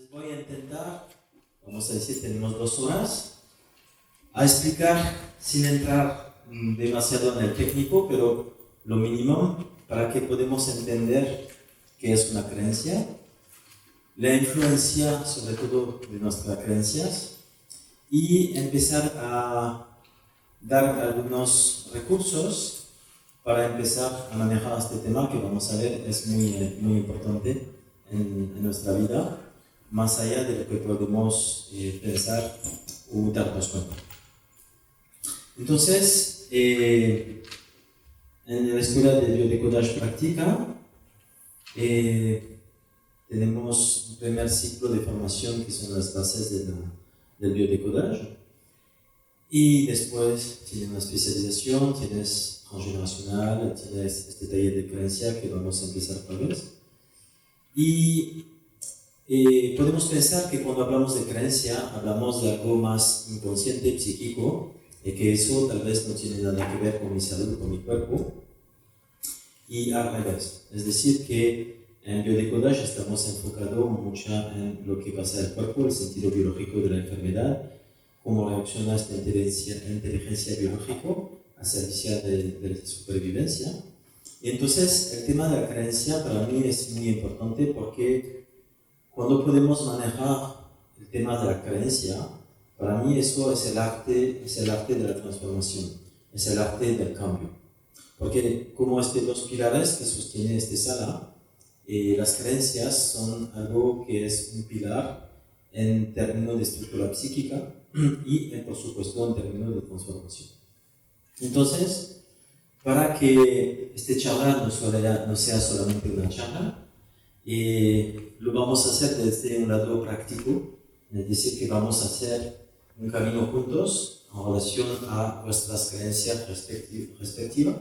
Entonces voy a intentar, vamos a decir, tenemos 2 horas, a explicar sin entrar demasiado en el técnico, pero lo mínimo para que podamos entender qué es una creencia, la influencia sobre todo de nuestras creencias y empezar a dar algunos recursos para empezar a manejar este tema que vamos a ver es muy importante en nuestra vida, más allá de lo que podemos pensar o darnos cuenta. Entonces, en la Escuela de Biodecodage Práctica tenemos un primer ciclo de formación que son las bases del biodecodage y después tienes una especialización, tienes transgeneracional, tienes este taller de creencia que vamos a empezar otra vez. Y podemos pensar que cuando hablamos de creencia hablamos de algo más inconsciente, psíquico, y que eso tal vez no tiene nada que ver con mi salud, con mi cuerpo, y al revés. Es decir, que en biodecodage estamos enfocados mucho en lo que pasa en el cuerpo, el sentido biológico de la enfermedad, cómo reacciona esta inteligencia biológica a servicio de la supervivencia. Y entonces el tema de la creencia para mí es muy importante porque cuando podemos manejar el tema de la creencia, para mí eso es el arte de la transformación, es el arte del cambio. Porque como estos 2 pilares que sostienen esta sala, las creencias son algo que es un pilar en términos de estructura psíquica y por supuesto en términos de transformación. Entonces, para que este charla no sea solamente una charla, lo vamos a hacer desde un lado práctico, es decir, que vamos a hacer un camino juntos en relación a vuestras creencias respectivas.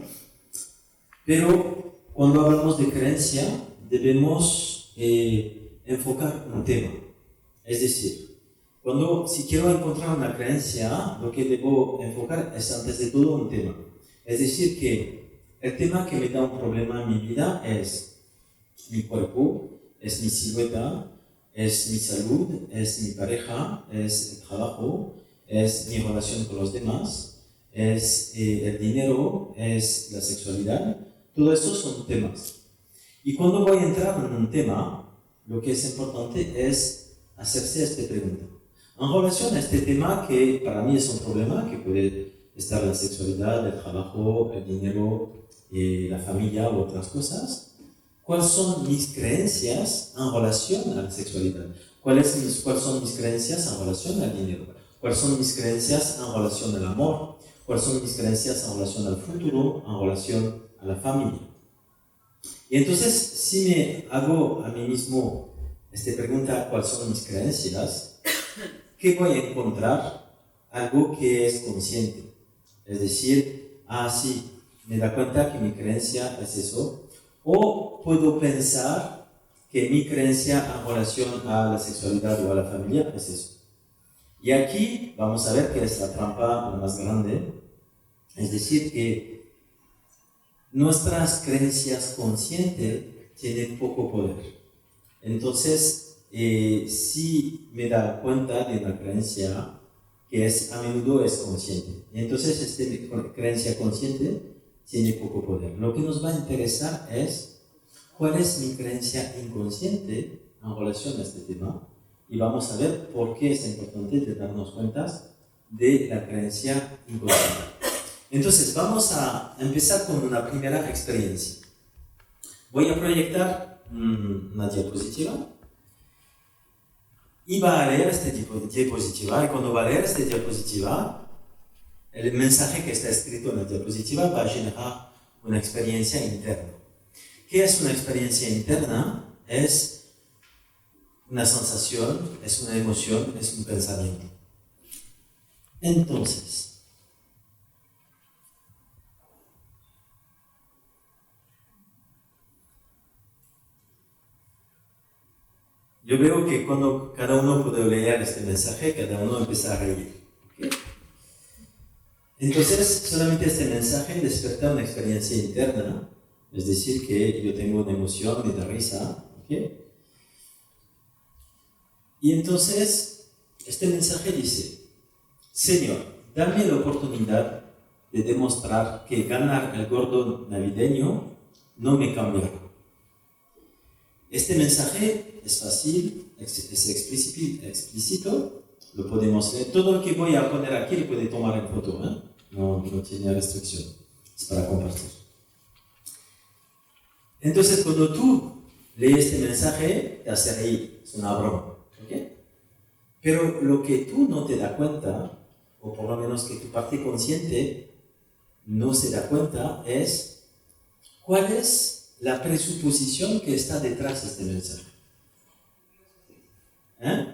Pero cuando hablamos de creencia, debemos enfocar un tema. Es decir, si quiero encontrar una creencia, lo que debo enfocar es antes de todo un tema. Es decir, que el tema que me da un problema en mi vida es mi cuerpo, es mi silueta, es mi salud, es mi pareja, es el trabajo, es mi relación con los demás, es el dinero, es la sexualidad. Todo eso son temas. Y cuando voy a entrar en un tema, lo que es importante es hacerse esta pregunta. En relación a este tema, que para mí es un problema, que puede estar la sexualidad, el trabajo, el dinero, la familia u otras cosas, ¿cuáles son mis creencias en relación a la sexualidad? ¿Cuáles son mis creencias en relación al dinero? ¿Cuáles son mis creencias en relación al amor? ¿Cuáles son mis creencias en relación al futuro, en relación a la familia? Y entonces, si me hago a mí mismo esta pregunta, ¿cuáles son mis creencias? ¿Qué voy a encontrar? Algo que es consciente. Es decir, sí, me da cuenta que mi creencia es eso. O puedo pensar que mi creencia en relación a la sexualidad o a la familia es eso. Y aquí vamos a ver que es la trampa más grande. Es decir, que nuestras creencias conscientes tienen poco poder. Entonces, si me da cuenta de una creencia que a menudo es consciente, y entonces esta creencia consciente tiene poco poder. Lo que nos va a interesar es cuál es mi creencia inconsciente en relación a este tema, y vamos a ver por qué es importante darnos cuenta de la creencia inconsciente. Entonces, vamos a empezar con una primera experiencia. Voy a proyectar una diapositiva y va a leer esta diapositiva. Y cuando va a leer esta diapositiva, el mensaje que está escrito en la diapositiva va a generar una experiencia interna. ¿Qué es una experiencia interna? Es una sensación, es una emoción, es un pensamiento. Entonces, yo veo que cuando cada uno puede leer este mensaje, cada uno empieza a reír. ¿Okay? Entonces, solamente este mensaje despierta una experiencia interna, es decir, que yo tengo una emoción, me da risa. ¿Okay? Y entonces, este mensaje dice, Señor, dame la oportunidad de demostrar que ganar el gordo navideño no me cambiará. Este mensaje es fácil, es explícito, lo podemos leer. Todo lo que voy a poner aquí lo puede tomar en foto, ¿eh? No tiene restricción, es para compartir. Entonces, cuando tú lees este mensaje, te hace reír, es una broma, ¿ok? Pero lo que tú no te das cuenta, o por lo menos que tu parte consciente no se da cuenta, es cuál es la presuposición que está detrás de este mensaje. ¿Eh?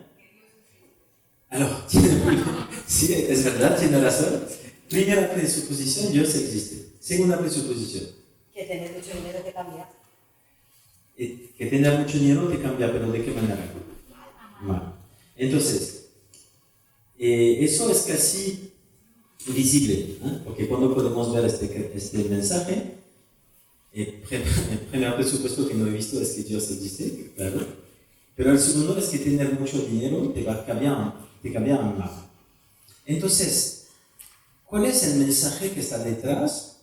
Sí, es verdad, tiene razón. Primera presuposición, Dios existe. Segunda presuposición. Que tener mucho dinero te cambia. Que tener mucho dinero te cambia, pero ¿de qué manera? Mal. Entonces, eso es casi visible, ¿eh? Porque cuando podemos ver este mensaje, el primer presupuesto que no he visto es que Dios existe, claro. Pero el segundo es que tener mucho dinero te va a cambiar, te cambia mal. Entonces, ¿cuál es el mensaje que está detrás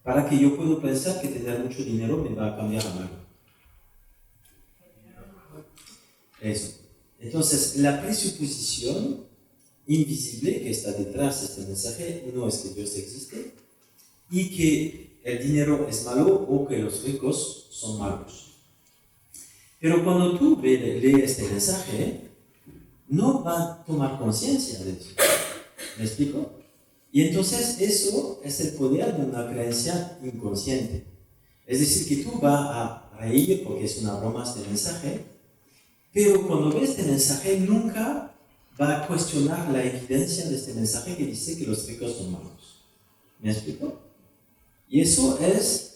para que yo pueda pensar que tener mucho dinero me va a cambiar a mal? Eso. Entonces, la presuposición invisible que está detrás de este mensaje no es que Dios existe y que el dinero es malo o que los ricos son malos. Pero cuando tú lees este mensaje, no va a tomar conciencia de eso. ¿Me explico? Y entonces eso es el poder de una creencia inconsciente. Es decir, que tú vas a reír porque es una broma este mensaje, pero cuando ves este mensaje nunca va a cuestionar la evidencia de este mensaje que dice que los ricos son malos. ¿Me explico? Y eso es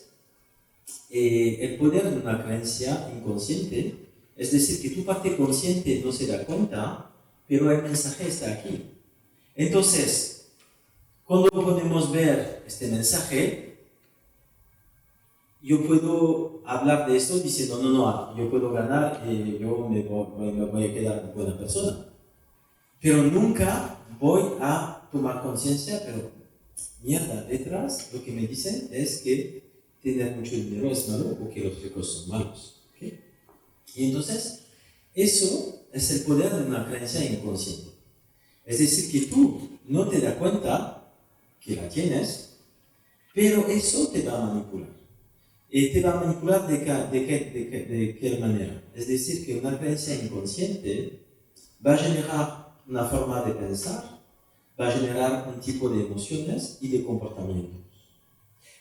el poder de una creencia inconsciente, es decir, que tu parte consciente no se da cuenta, pero el mensaje está aquí. Entonces, cuando podemos ver este mensaje, yo puedo hablar de esto diciendo, no, yo puedo ganar y yo me voy a quedar buena persona. Pero nunca voy a tomar conciencia, pero mierda, detrás lo que me dicen es que tener mucho dinero es malo o que los ricos son malos. ¿Okay? Y entonces, eso es el poder de una creencia inconsciente. Es decir, que tú no te das cuenta que la tienes, pero eso te va a manipular. Y te va a manipular de qué manera. Es decir, que una creencia inconsciente va a generar una forma de pensar, va a generar un tipo de emociones y de comportamientos.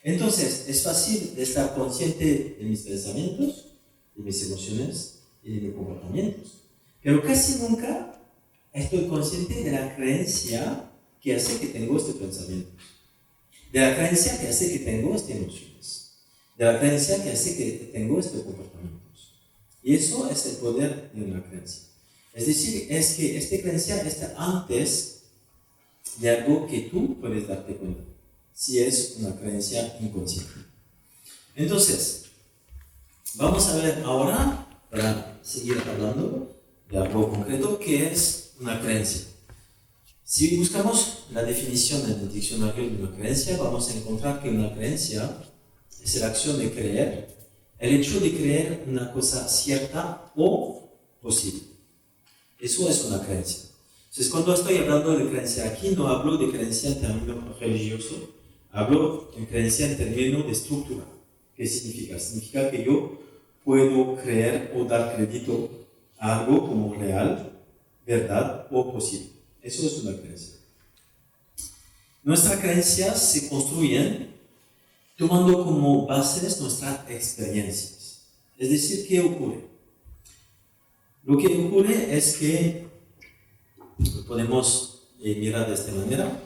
Entonces, es fácil estar consciente de mis pensamientos, de mis emociones y de mis comportamientos. Pero casi nunca estoy consciente de la creencia que hace que tengo estos pensamientos, de la creencia que hace que tengo estas emociones, de la creencia que hace que tengo estos comportamientos. Y eso es el poder de una creencia. Es decir, es que esta creencia está antes de algo que tú puedes darte cuenta, si es una creencia inconsciente. Entonces, vamos a ver ahora, para seguir hablando de algo concreto, que es una creencia. Si buscamos la definición en el diccionario de una creencia, vamos a encontrar que una creencia es la acción de creer, el hecho de creer una cosa cierta o posible. Eso es una creencia. Entonces, cuando estoy hablando de creencia aquí, no hablo de creencia en términos religiosos, hablo de creencia en términos de estructura. ¿Qué significa? Significa que yo puedo creer o dar crédito a algo como real, verdad o posible. Eso es una creencia. Nuestras creencias se construyen tomando como bases nuestras experiencias. Es decir, ¿qué ocurre? Lo que ocurre es que podemos mirar de esta manera.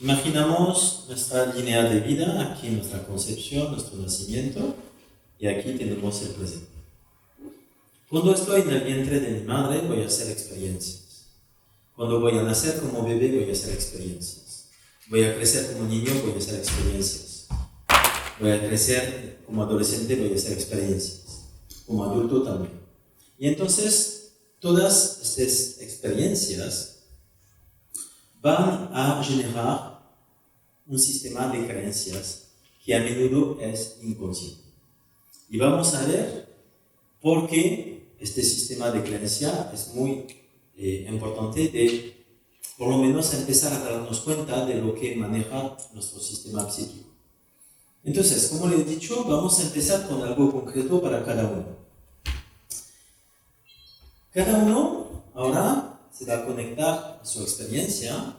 Imaginamos nuestra línea de vida, aquí nuestra concepción, nuestro nacimiento, y aquí tenemos el presente. Cuando estoy en el vientre de mi madre, voy a hacer experiencias. Cuando voy a nacer como bebé, voy a hacer experiencias. Voy a crecer como niño, voy a hacer experiencias. Voy a crecer como adolescente, voy a hacer experiencias. Como adulto también. Y entonces, todas estas experiencias van a generar un sistema de creencias que a menudo es inconsciente. Y vamos a ver por qué este sistema de creencia es muy importante de, por lo menos, empezar a darnos cuenta de lo que maneja nuestro sistema psíquico. Entonces, como les he dicho, vamos a empezar con algo concreto para cada uno. Cada uno ahora se va a conectar a su experiencia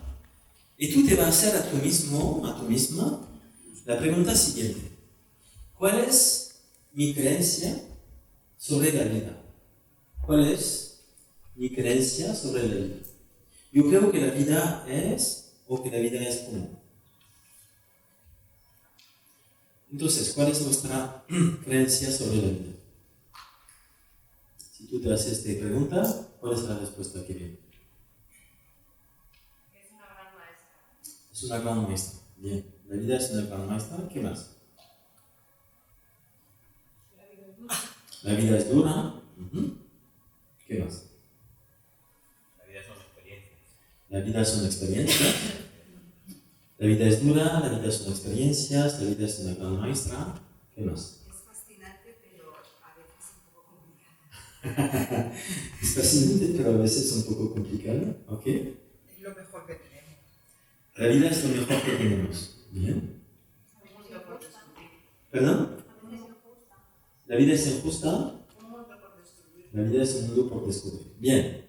y tú te vas a hacer a tú mismo, a tú misma, la pregunta siguiente. ¿Cuál es mi creencia sobre la vida? ¿Cuál es mi creencia sobre la vida? Yo creo que la vida es, o que la vida es común. Entonces, ¿cuál es nuestra creencia sobre la vida? Si tú te haces esta pregunta, ¿cuál es la respuesta que viene? Es una gran maestra. Es una gran maestra. Bien, la vida es una gran maestra. ¿Qué más? La vida es dura. La vida es dura. ¿Qué más? La vida son experiencias. La vida son experiencias. La vida es dura, la vida son experiencias, la vida es una gran maestra. ¿Qué más? Es fascinante, pero a veces un poco complicada. Es fascinante, pero a veces un poco complicado. ¿Ok? Es lo mejor que tenemos. La vida es lo mejor que tenemos. Bien. Un mundo por descubrir. ¿Perdón? A veces injusta. ¿La vida es injusta? Un mundo por descubrir. La vida es un mundo por descubrir. Bien.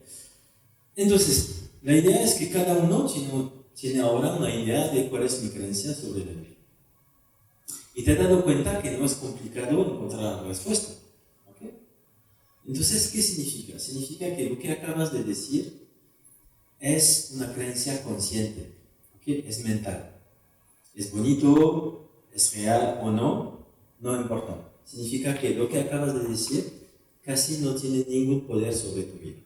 Entonces, la idea es que cada uno tiene ahora una idea de cuál es mi creencia sobre la vida. Y te has dado cuenta que no es complicado encontrar la respuesta. ¿Ok? Entonces, ¿qué significa? Significa que lo que acabas de decir es una creencia consciente. ¿Ok? Es mental. Es bonito, es real o no, no importa. Significa que lo que acabas de decir casi no tiene ningún poder sobre tu vida.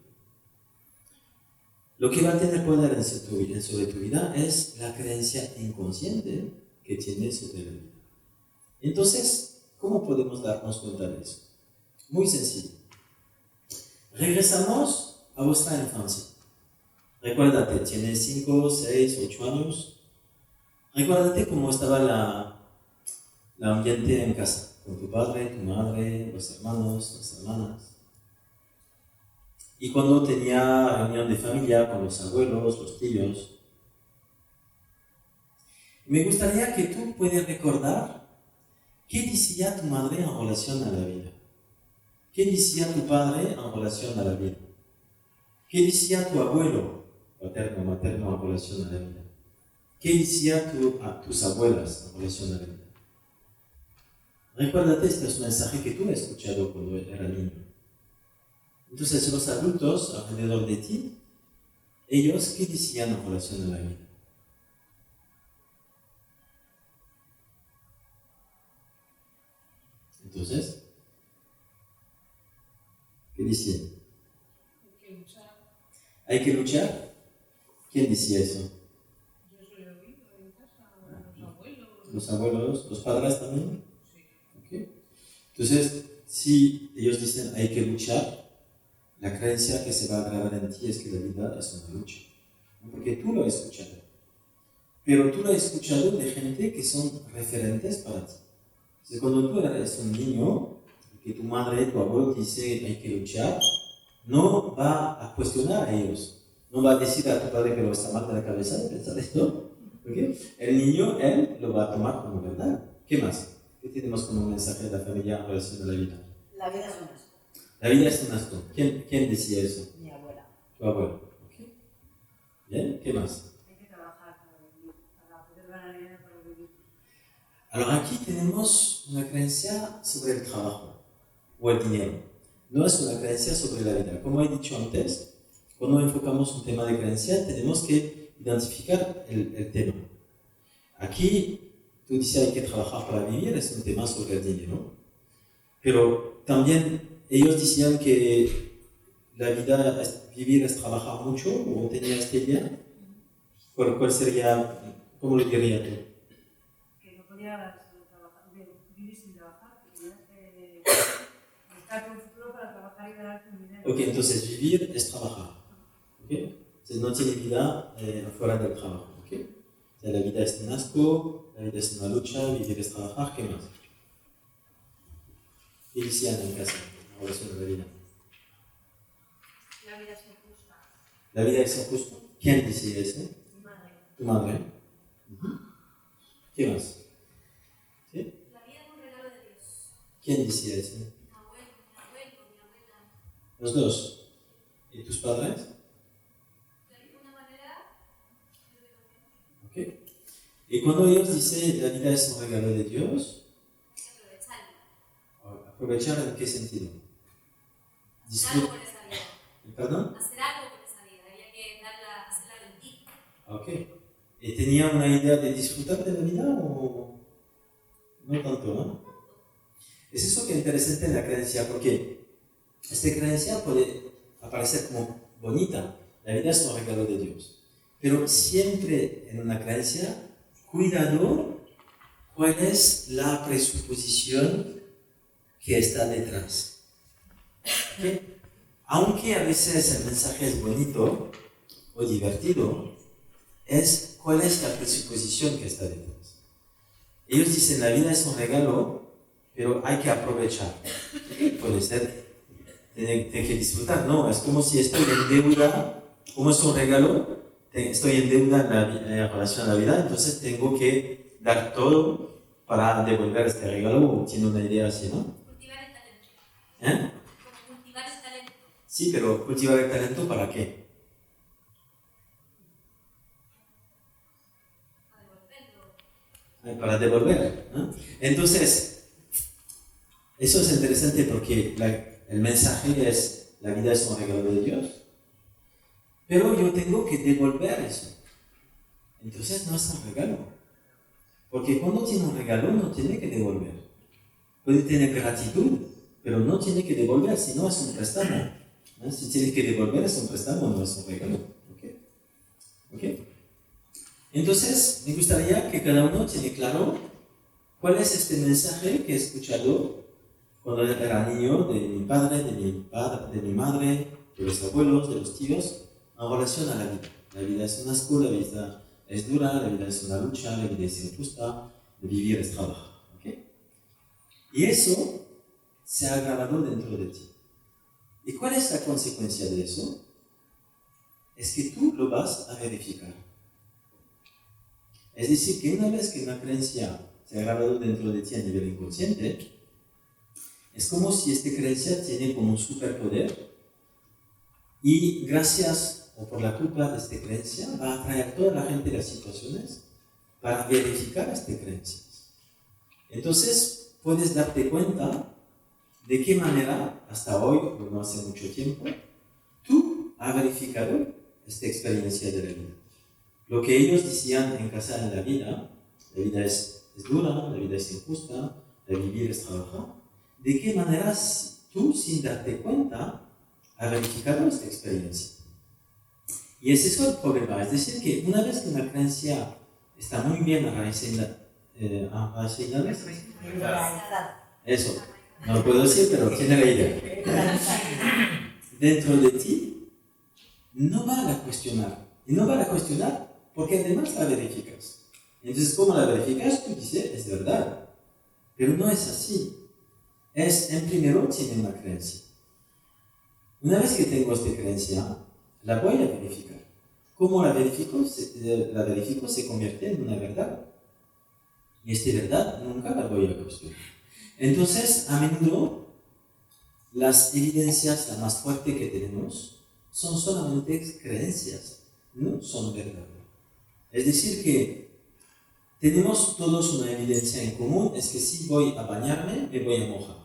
Lo que va a tener poder sobre tu vida es la creencia inconsciente que tienes sobre la vida. Entonces, ¿cómo podemos darnos cuenta de eso? Muy sencillo. Regresamos a vuestra infancia. Recuérdate, tienes 5, 6, 8 años. Recuérdate cómo estaba el ambiente en casa, con tu padre, tu madre, los hermanos, las hermanas. Y cuando tenía reunión de familia con los abuelos, los tíos. Me gustaría que tú puedas recordar qué decía tu madre en relación a la vida. ¿Qué decía tu padre en relación a la vida? ¿Qué decía tu abuelo, paterno, materno, en relación a la vida? ¿Qué decía tus abuelas en relación a la vida? Recuérdate, este es un mensaje que tú has escuchado cuando era niño. Entonces, los adultos alrededor de ti, ellos, ¿qué decían en relación a la vida? Entonces, ¿qué decían? Hay que luchar. ¿Hay que luchar? ¿Quién decía eso? Yo soy oído en casa, los abuelos. ¿Los abuelos? ¿Los padres también? Sí. ¿Okay? Entonces, si ellos dicen hay que luchar, la creencia que se va a grabar en ti es que la vida es una lucha. Porque tú lo has escuchado. Pero tú lo has escuchado de gente que son referentes para ti. Entonces, cuando tú eres un niño, que tu madre, tu abuelo te dice hay que luchar, no va a cuestionar a ellos. No va a decir a tu padre que lo está mal de la cabeza de pensar esto. ¿Okay? El niño, él lo va a tomar como verdad. ¿Qué más? ¿Qué tenemos como mensaje de la familia en relación a la vida? La vida es un asco. La vida es un asco. ¿Quién decía eso? Mi abuela. Tu abuelo. ¿Okay? Bien, ¿qué más? Hay que trabajar para vivir, para poder ganar dinero para vivir. Alors aquí tenemos una creencia sobre el trabajo o el dinero. No es una creencia sobre la vida. Como he dicho antes, cuando enfocamos un tema de creencia, tenemos que identificar el tema. Aquí, tú dices hay que trabajar para vivir, es un tema sobre el dinero. Pero también ellos decían que la vida, vivir es trabajar mucho, o tenía esta idea. ¿Cuál sería, cómo lo dirías tú? Que no podías vivir sin trabajar, que tenías que buscar un futuro para trabajar y ganar tu dinero. Ok, entonces vivir es trabajar. ¿Ok? Entonces no tiene vida fuera del trabajo. ¿Ok? O sea, la vida es un asco, la vida es una lucha, vivir es trabajar, ¿qué más? ¿Qué decían en casa en relación a la vida? La vida es injusta. La vida es injusta. ¿Quién decía eso? Mi madre. Tu madre. ¿Qué más? ¿Sí? La vida es un regalo de Dios. ¿Quién decía eso? Mi abuelo, mi abuela. Los dos. ¿Y tus padres? De alguna manera, yo digo que Ok. Y cuando ellos dicen la vida es un regalo de Dios, hay que aprovecharlo. ¿aprovechar en qué sentido? Hacer algo con esa vida. ¿Perdón? Hacer algo con esa vida. Había que hacerla rendir. Ok. ¿Y tenía una idea de disfrutar de la vida o no tanto, no? Es eso que es interesante en la creencia, porque esta creencia puede aparecer como bonita. La vida es un regalo de Dios. Pero siempre en una creencia, cuidado, cuál es la presuposición que está detrás. ¿Ok? Aunque a veces el mensaje es bonito o divertido, es cuál es la presuposición que está detrás. Ellos dicen la vida es un regalo, pero hay que aprovechar. Puede ser, tiene que disfrutar, no, es como si estoy en deuda, como es un regalo, estoy en deuda en relación a la vida, entonces tengo que dar todo para devolver este regalo, o tiene una idea así, ¿no? Cultivar el talento. ¿Eh? Como cultivar el talento. Sí, pero cultivar el talento ¿para qué? Para devolver, ¿no? Entonces, eso es interesante porque el mensaje es, la vida es un regalo de Dios, pero yo tengo que devolver eso. Entonces no es un regalo, porque cuando tiene un regalo no tiene que devolver. Puede tener gratitud, pero no tiene que devolver, si no es un préstamo. ¿No? Si tiene que devolver es un préstamo, no es un regalo. ¿Ok? Entonces, me gustaría que cada uno tiene claro cuál es este mensaje que he escuchado cuando era niño de mi padre, de mi madre, de los abuelos, de los tíos, en relación a la vida. La vida es un asco, la vida es dura, la vida es una lucha, la vida es injusta, vivir es trabajar. ¿Ok? Y eso se ha grabado dentro de ti. ¿Y cuál es la consecuencia de eso? Es que tú lo vas a verificar. Es decir, que una vez que una creencia se ha grabado dentro de ti a nivel inconsciente, es como si esta creencia tiene como un superpoder y gracias o por la culpa de esta creencia va a atraer a toda la gente y las situaciones para verificar estas creencias. Entonces, puedes darte cuenta de qué manera, hasta hoy, o no hace mucho tiempo, tú has verificado esta experiencia de la vida. Lo que ellos decían en casa en la vida es dura, la vida es injusta, la vivir es trabajar. ¿De qué manera tú, sin darte cuenta, has verificado esta experiencia? Y ese es el problema, es decir, que una vez que una creencia está muy bien arraigada, eso, no lo puedo decir, pero tiene la idea. Dentro de ti, no va a cuestionar. Y no va a cuestionar porque además la verificas. Entonces, ¿cómo la verificas? Tú dices, es verdad. Pero no es así. En primero, tiene una creencia. Una vez que tengo esta creencia, la voy a verificar. ¿Cómo la verifico? La verifico se convierte en una verdad. Y esta verdad nunca la voy a cuestionar. Entonces, a menudo, las evidencias la más fuerte que tenemos son solamente creencias, no son verdad. Es decir, que tenemos todos una evidencia en común, es que si voy a bañarme, me voy a mojar.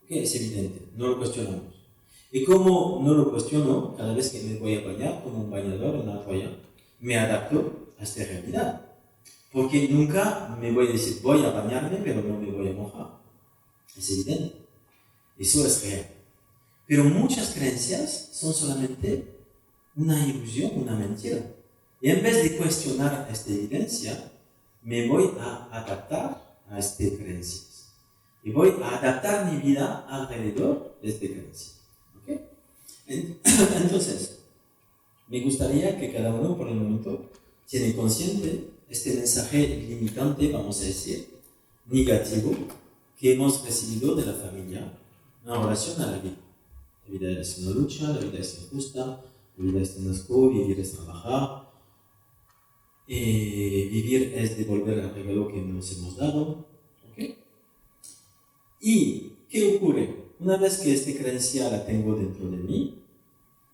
¿Okay? Es evidente, no lo cuestionamos. Y como no lo cuestiono, cada vez que me voy a bañar, como un bañador, una toalla, me adapto a esta realidad. Porque nunca me voy a decir, voy a bañarme, pero no me voy a mojar. Es evidente. Eso es real. Pero muchas creencias son solamente una ilusión, una mentira. Y en vez de cuestionar esta evidencia, me voy a adaptar a estas creencias. Y voy a adaptar mi vida alrededor de estas creencias. ¿Okay? Entonces, me gustaría que cada uno por el momento tiene consciente este mensaje limitante, vamos a decir, negativo, que hemos recibido de la familia en relación a la vida. La vida es una lucha, la vida es injusta, la vida es un asco, vivir es trabajar, vivir es devolver el regalo que nos hemos dado. ¿Okay? ¿Y qué ocurre? Una vez que esta creencia la tengo dentro de mí,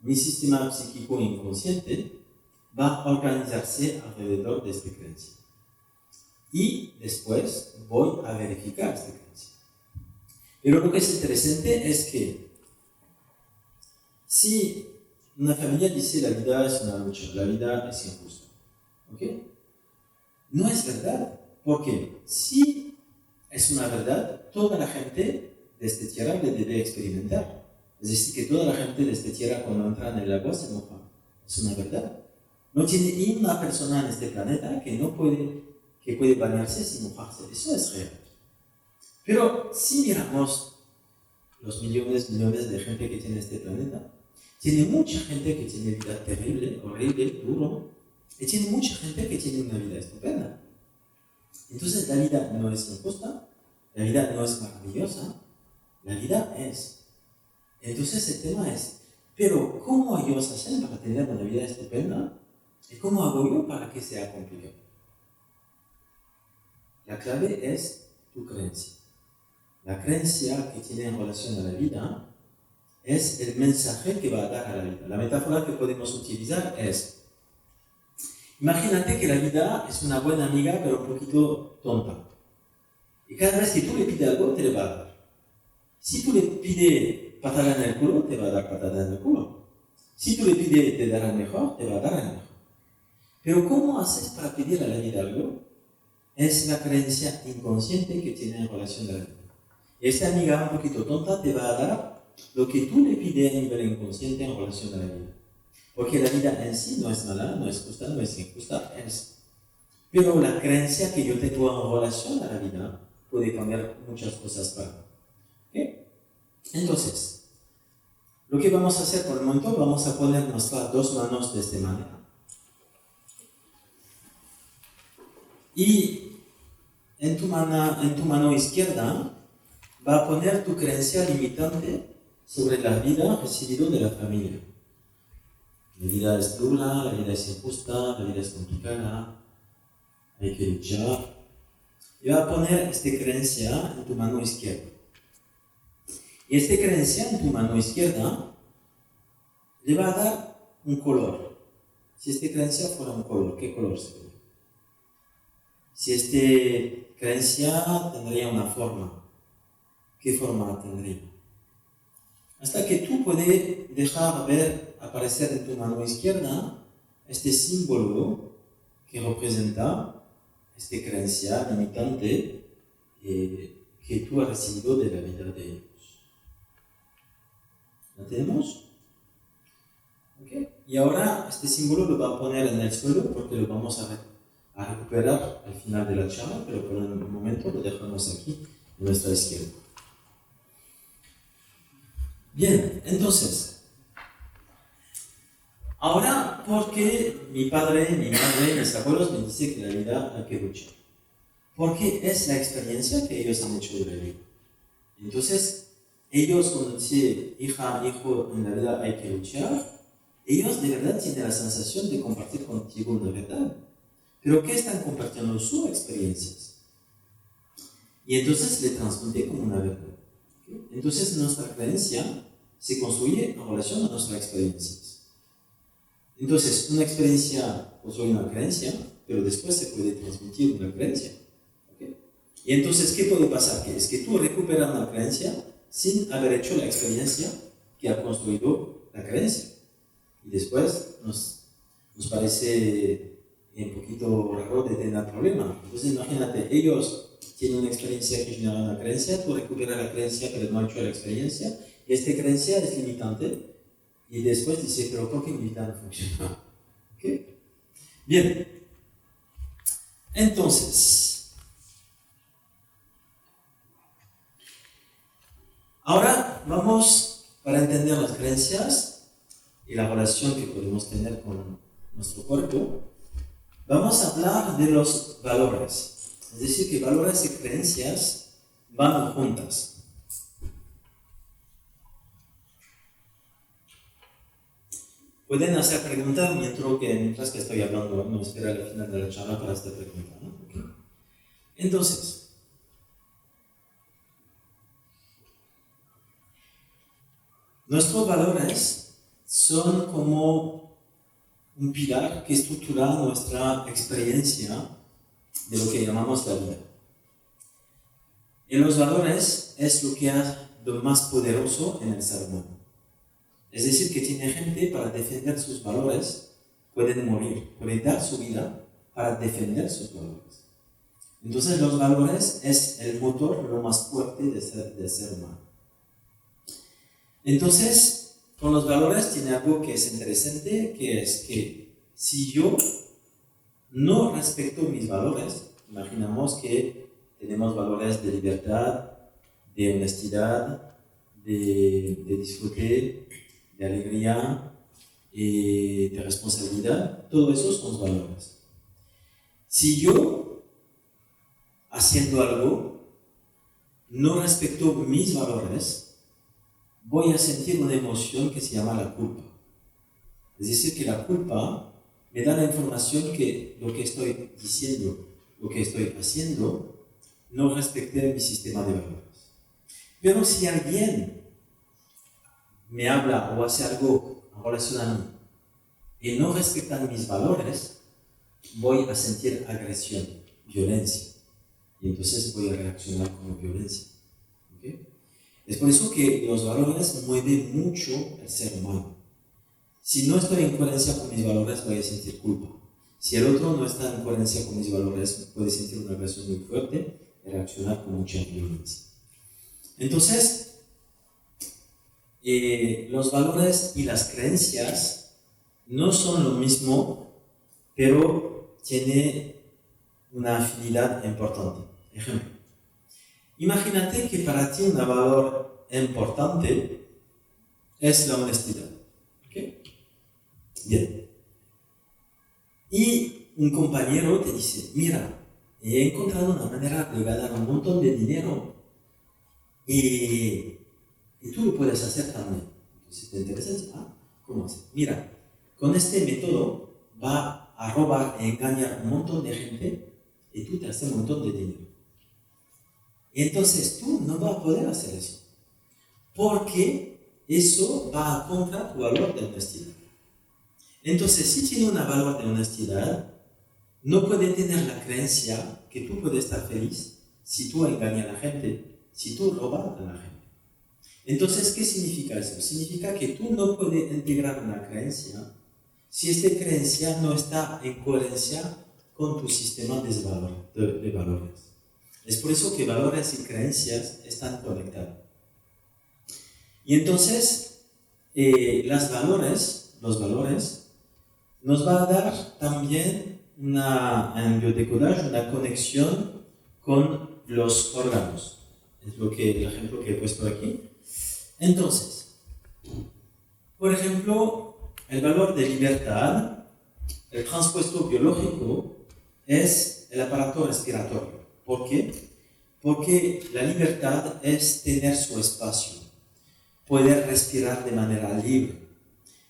mi sistema psíquico inconsciente va a organizarse alrededor de esta creencia. Y después voy a verificar esta creencia. Pero lo que es interesante es que si una familia dice la vida es una lucha, la vida es injusta, ¿ok? No es verdad, porque si es una verdad, toda la gente de esta tierra le debe experimentar. Es decir, que toda la gente de esta tierra cuando entra en el agua se moja. Es una verdad. No tiene ni una persona en este planeta que puede bañarse sin mojarse. Eso es real. Pero si miramos los millones de gente que tiene este planeta, tiene mucha gente que tiene vida terrible, horrible, duro, y tiene mucha gente que tiene una vida estupenda. Entonces la vida no es injusta, la vida no es maravillosa, la vida es. Entonces el tema es, pero ¿cómo ellos hacen para tener una vida estupenda? ¿Y cómo hago yo para que sea complicado? La clave es tu creencia. La creencia que tiene en relación a la vida es el mensaje que va a dar a la vida. La metáfora que podemos utilizar es, imagínate que la vida es una buena amiga pero un poquito tonta. Y cada vez que tú le pides algo, te le va a dar. Si tú le pides patada en el culo, te va a dar patada en el culo. Si tú le pides te dará el mejor, te va a dar el mejor. Pero ¿cómo haces para pedir a la vida algo? Es la creencia inconsciente que tiene en relación a la vida. Esta amiga un poquito tonta te va a dar lo que tú le pides a nivel inconsciente en relación a la vida. Porque la vida en sí no es mala, no es justa, no es injusta, es. Pero la creencia que yo tengo en relación a la vida puede cambiar muchas cosas para mí. ¿Okay? Entonces, lo que vamos a hacer por el momento, vamos a poner nuestras dos manos de esta manera. Y en tu mano izquierda va a poner tu creencia limitante sobre la vida recibida de la familia. La vida es dura, la vida es injusta, la vida es complicada, hay que luchar. Y va a poner esta creencia en tu mano izquierda. Y esta creencia en tu mano izquierda le va a dar un color. Si esta creencia fuera un color, ¿qué color sería? Si esta creencia tendría una forma, ¿qué forma tendría? Hasta que tú puedes dejar ver aparecer en tu mano izquierda este símbolo que representa esta creencia limitante que tú has recibido de la vida de ellos. ¿La tenemos? ¿Okay? Y ahora este símbolo lo va a poner en el suelo porque lo vamos a recuperar al final de la charla, pero por el momento lo dejamos aquí a nuestra izquierda. Bien, entonces, ahora, ¿por qué mi padre, mi madre, mis abuelos me dicen que la vida hay que luchar? Porque es la experiencia que ellos han hecho de la vida. Entonces, ellos cuando dicen, hija, hijo, en la vida hay que luchar, ellos de verdad tienen la sensación de compartir contigo una verdad. Pero ¿qué están compartiendo? Sus experiencias. Y entonces le transmite como una verdad. ¿Okay? Entonces nuestra creencia se construye en relación a nuestras experiencias. Entonces una experiencia construye una creencia, pero después se puede transmitir una creencia. ¿Okay? Y entonces, ¿qué puede pasar? Que es que tú recuperas una creencia sin haber hecho la experiencia que ha construido la creencia. Y después nos parece un poquito raro de tener problema. Entonces imagínate, ellos tienen una experiencia que genera una creencia, tú recuperas la creencia pero no has hecho la experiencia, y esta creencia es limitante, y después dice, pero ¿por qué mi vida no funciona? ¿Okay? Bien, entonces, ahora vamos, para entender las creencias, y la relación que podemos tener con nuestro cuerpo, vamos a hablar de los valores. Es decir, que valores y creencias van juntas. Pueden hacer preguntas mientras que estoy hablando, no espera al final de la charla para esta pregunta, ¿no? Okay. Entonces, nuestros valores son como un pilar que estructura nuestra experiencia de lo que llamamos la vida. Y los valores es lo que es lo más poderoso en el ser humano. Es decir, que tiene gente para defender sus valores, pueden morir, pueden dar su vida para defender sus valores. Entonces los valores es el motor lo más fuerte del ser humano. Entonces, con los valores tiene algo que es interesante, que es que si yo no respeto mis valores, imaginamos que tenemos valores de libertad, de honestidad, de disfrute, de alegría y de responsabilidad, todo eso son valores. Si yo, haciendo algo, no respeto mis valores, voy a sentir una emoción que se llama la culpa. Es decir, que la culpa me da la información que lo que estoy diciendo, lo que estoy haciendo, no respecte mi sistema de valores. Pero si alguien me habla o hace algo en relación a mí y no respetan mis valores, voy a sentir agresión, violencia. Y entonces voy a reaccionar con violencia. ¿Okay? Es por eso que los valores mueven mucho al ser humano. Si no estoy en coherencia con mis valores, voy a sentir culpa. Si el otro no está en coherencia con mis valores, puede sentir una agresión muy fuerte y reaccionar con mucha violencia. Entonces, los valores y las creencias no son lo mismo, pero tiene una afinidad importante. Ejemplo, imagínate que para ti un valor importante es la honestidad. ¿Okay? Bien. Y un compañero te dice, mira, he encontrado una manera de ganar un montón de dinero y tú lo puedes hacer también. Entonces te interesa, ¿cómo hacer? Mira, con este método va a robar e engañar un montón de gente y tú te haces un montón de dinero. Y entonces tú no vas a poder hacer eso, porque eso va a contra tu valor de honestidad. Entonces, si tiene un valor de honestidad, no puede tener la creencia que tú puedes estar feliz si tú engañas a la gente, si tú robas a la gente. Entonces, ¿qué significa eso? Significa que tú no puedes integrar una creencia si esta creencia no está en coherencia con tu sistema de valores. Es por eso que valores y creencias están conectados. Y entonces, los valores nos va a dar también en biodecodage una conexión con los órganos. Es el ejemplo que he puesto aquí. Entonces, por ejemplo, el valor de libertad, el transpuesto biológico, es el aparato respiratorio. ¿Por qué? Porque la libertad es tener su espacio, poder respirar de manera libre,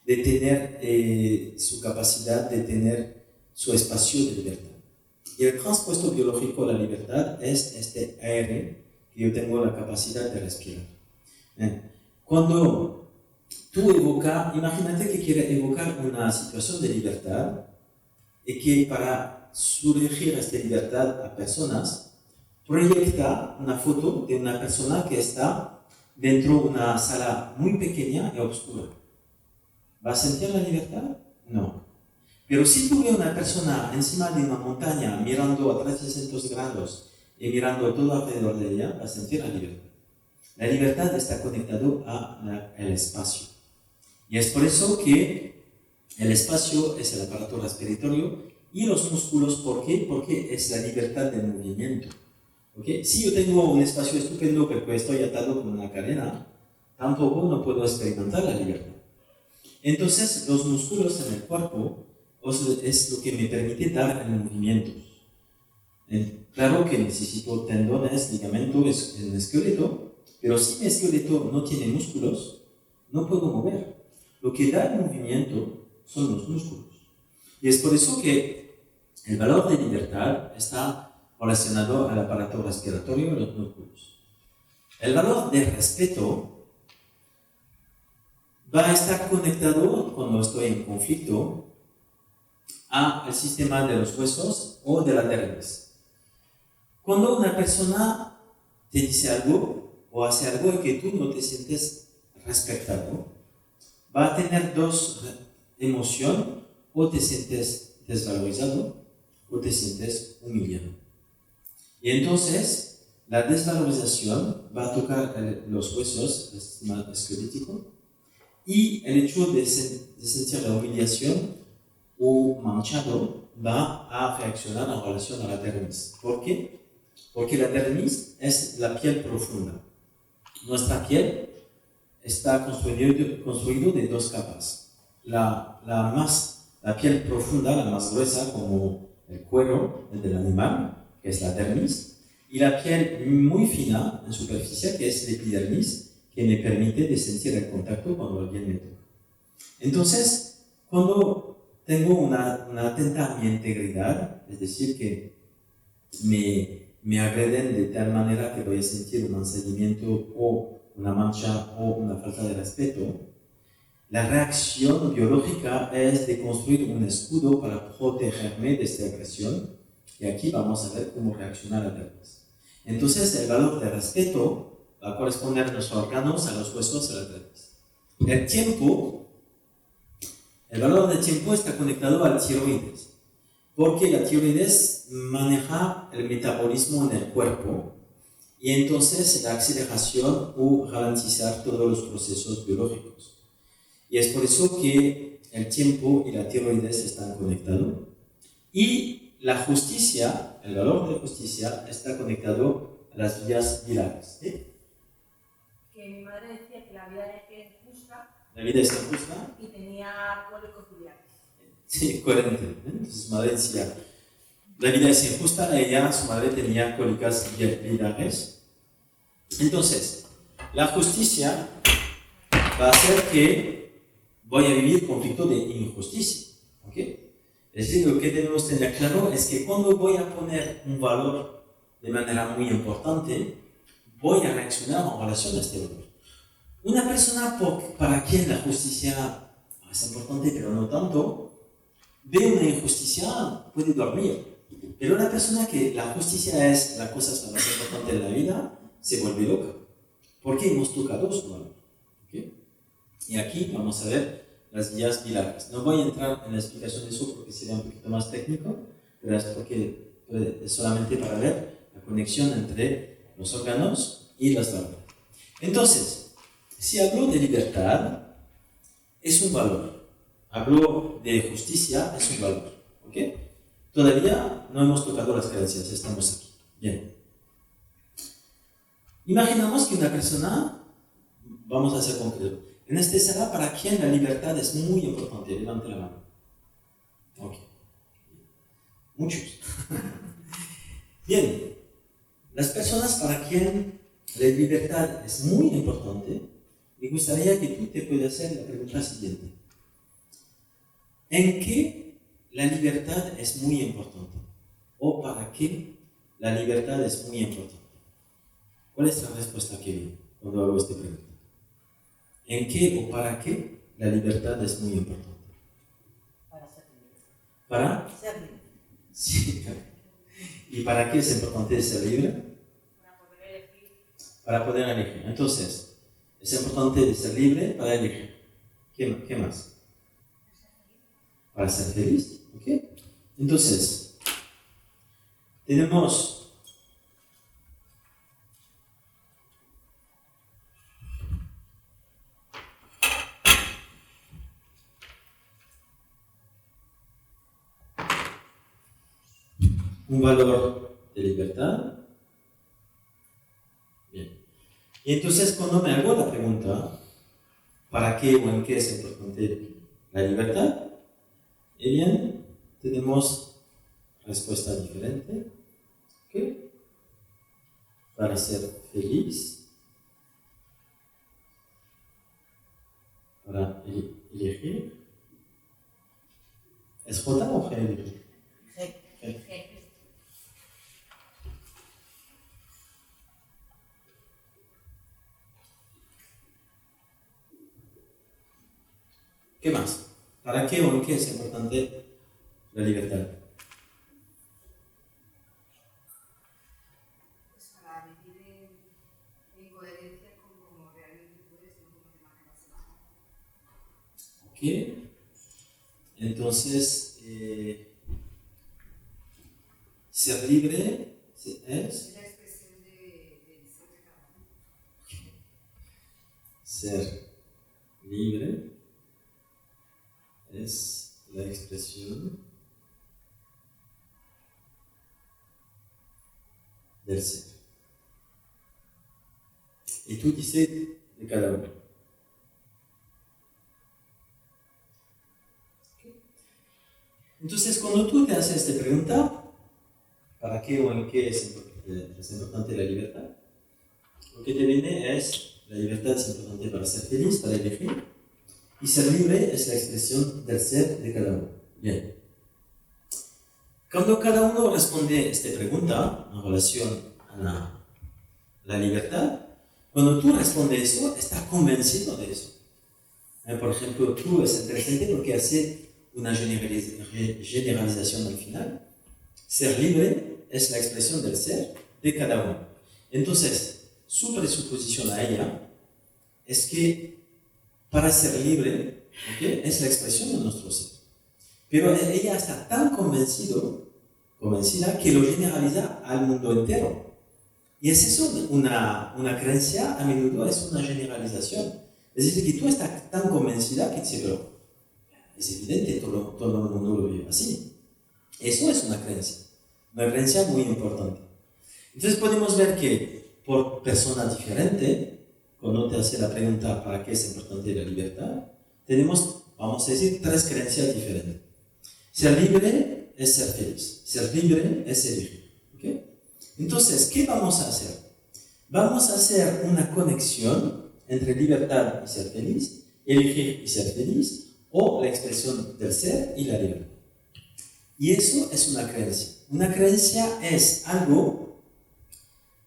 de tener su capacidad de tener su espacio de libertad. Y el transpuesto biológico, la libertad, es este aire que yo tengo la capacidad de respirar. Cuando tú evocas, imagínate que quieres evocar una situación de libertad y que para surgir esta libertad a personas, proyecta una foto de una persona que está dentro de una sala muy pequeña y oscura. ¿Va a sentir la libertad? No. Pero si tú ves una persona encima de una montaña mirando a 300 grados y mirando todo alrededor de ella, va a sentir la libertad. La libertad está conectada al espacio. Y es por eso que el espacio es el aparato respiratorio y los músculos. ¿Por qué? Porque es la libertad de movimiento. ¿Okay? Si yo tengo un espacio estupendo pero estoy atado con una cadena, tampoco no puedo experimentar la libertad. Entonces, los músculos en el cuerpo es lo que me permite dar el movimiento. Claro que necesito tendones, ligamentos en el esqueleto, pero si mi esqueleto no tiene músculos, no puedo mover. Lo que da el movimiento son los músculos. Y es por eso que el valor de libertad está relacionado al aparato respiratorio y los músculos. El valor de respeto va a estar conectado, cuando estoy en conflicto, al sistema de los huesos o de la dermis. Cuando una persona te dice algo o hace algo y que tú no te sientes respetado, va a tener dos emociones: o te sientes desvalorizado o te sientes humillado. Y entonces la desvalorización va a tocar los huesos, el sistema esquelético, y el hecho de sentir la humillación o manchado va a reaccionar en relación a la dermis. ¿Por qué? Porque la dermis es la piel profunda. Nuestra piel está construido de dos capas. La piel profunda, la más gruesa, como el cuero del animal, que es la dermis, y la piel muy fina en superficie, que es la epidermis, que me permite de sentir el contacto cuando alguien me toca. Entonces, cuando tengo una atenta a mi integridad, es decir, que me agreden de tal manera que voy a sentir un manchamiento o una mancha o una falta de respeto, la reacción biológica es de construir un escudo para protegerme de esta agresión, y aquí vamos a ver cómo reaccionar a dermis. Entonces, el valor de respeto va a corresponder a los órganos, a los huesos, a la dermis. El valor del tiempo está conectado al tiroides, porque la tiroides maneja el metabolismo en el cuerpo y entonces la aceleración o ralentizar todos los procesos biológicos. Y es por eso que el tiempo y la tiroides están conectados. Y la justicia, el valor de justicia, está conectado a las vías biliares. ¿Sí? Que mi madre decía que la vida era injusta. La vida es injusta. Y tenía cólicos biliares. Sí, coherente. Entonces su madre decía, la vida es injusta, su madre tenía cólicas biliares. Entonces, la justicia va a hacer que voy a vivir conflicto de injusticia. ¿Okay? Es decir, lo que debemos tener claro es que cuando voy a poner un valor de manera muy importante, voy a reaccionar en relación a este valor. Una persona para quien la justicia es importante, pero no tanto, ve una injusticia, puede dormir. Pero una persona que la justicia es la cosa más importante de la vida, se vuelve loca. Porque hemos tocado su valor. ¿Okay? Y aquí vamos a ver las vías biliares. No voy a entrar en la explicación de eso porque sería un poquito más técnico, pero es porque es solamente para ver la conexión entre los órganos y las válvulas. Entonces, si hablo de libertad, es un valor. Hablo de justicia, es un valor. ¿Ok? Todavía no hemos tocado las creencias, estamos aquí. Bien. Imaginamos que una persona, vamos a ser concretos, en este sala, para quien la libertad es muy importante, levante la mano. Ok. Muchos. Bien. Las personas para quien la libertad es muy importante, me gustaría que tú te puedas hacer la pregunta siguiente. ¿En qué la libertad es muy importante? ¿O para qué la libertad es muy importante? ¿Cuál es la respuesta que viene cuando hago esta pregunta? ¿En qué o para qué la libertad es muy importante? Para ser libre. ¿Para? Ser libre. Sí. ¿Y para qué es importante ser libre? Para poder elegir. Para poder elegir. Entonces, es importante ser libre para elegir. ¿Qué más? Para ser feliz. ¿Ok? Entonces, tenemos un valor de libertad. Bien. Y entonces cuando me hago la pregunta, ¿para qué o en qué es importante la libertad? Y bien, tenemos respuesta diferente. ¿Ok? Para ser feliz, para elegir. ¿Es J o G elegir? G. ¿Qué más? ¿Para qué o en qué es importante la libertad? Pues para vivir en coherencia con como realmente puedes, no como te marca la semana. Ok. Entonces, ser libre es Es la expresión del ser de cada uno. ser libre es la expresión del ser. Y tú dices de cada uno. Entonces, cuando tú te haces esta pregunta, ¿para qué o en qué es importante la libertad? Lo que te viene es, la libertad es importante para ser feliz, para elegir, y ser libre es la expresión del ser de cada uno. Bien. Cuando cada uno responde a esta pregunta en relación a la libertad, cuando tú respondes eso, estás convencido de eso. Por ejemplo, tú es interesante porque hace una generalización al final. Ser libre es la expresión del ser de cada uno. Entonces, su presuposición a ella es que para ser libre, ¿okay?, es la expresión de nuestro ser. Pero ella está tan convencida que lo generaliza al mundo entero. Y es eso, una creencia a menudo es una generalización. Es decir, que tú estás tan convencida que dices, pero es evidente, todo el mundo lo vive así. Eso es una creencia muy importante. Entonces podemos ver que por personas diferentes, cuando te hace la pregunta ¿para qué es importante la libertad?, tenemos, vamos a decir, 3 creencias diferentes. Ser libre es ser feliz. Ser libre es elegir. ¿Okay? Entonces, ¿qué vamos a hacer? Vamos a hacer una conexión entre libertad y ser feliz, elegir y ser feliz, o la expresión del ser y la libertad. Y eso es una creencia. Una creencia es algo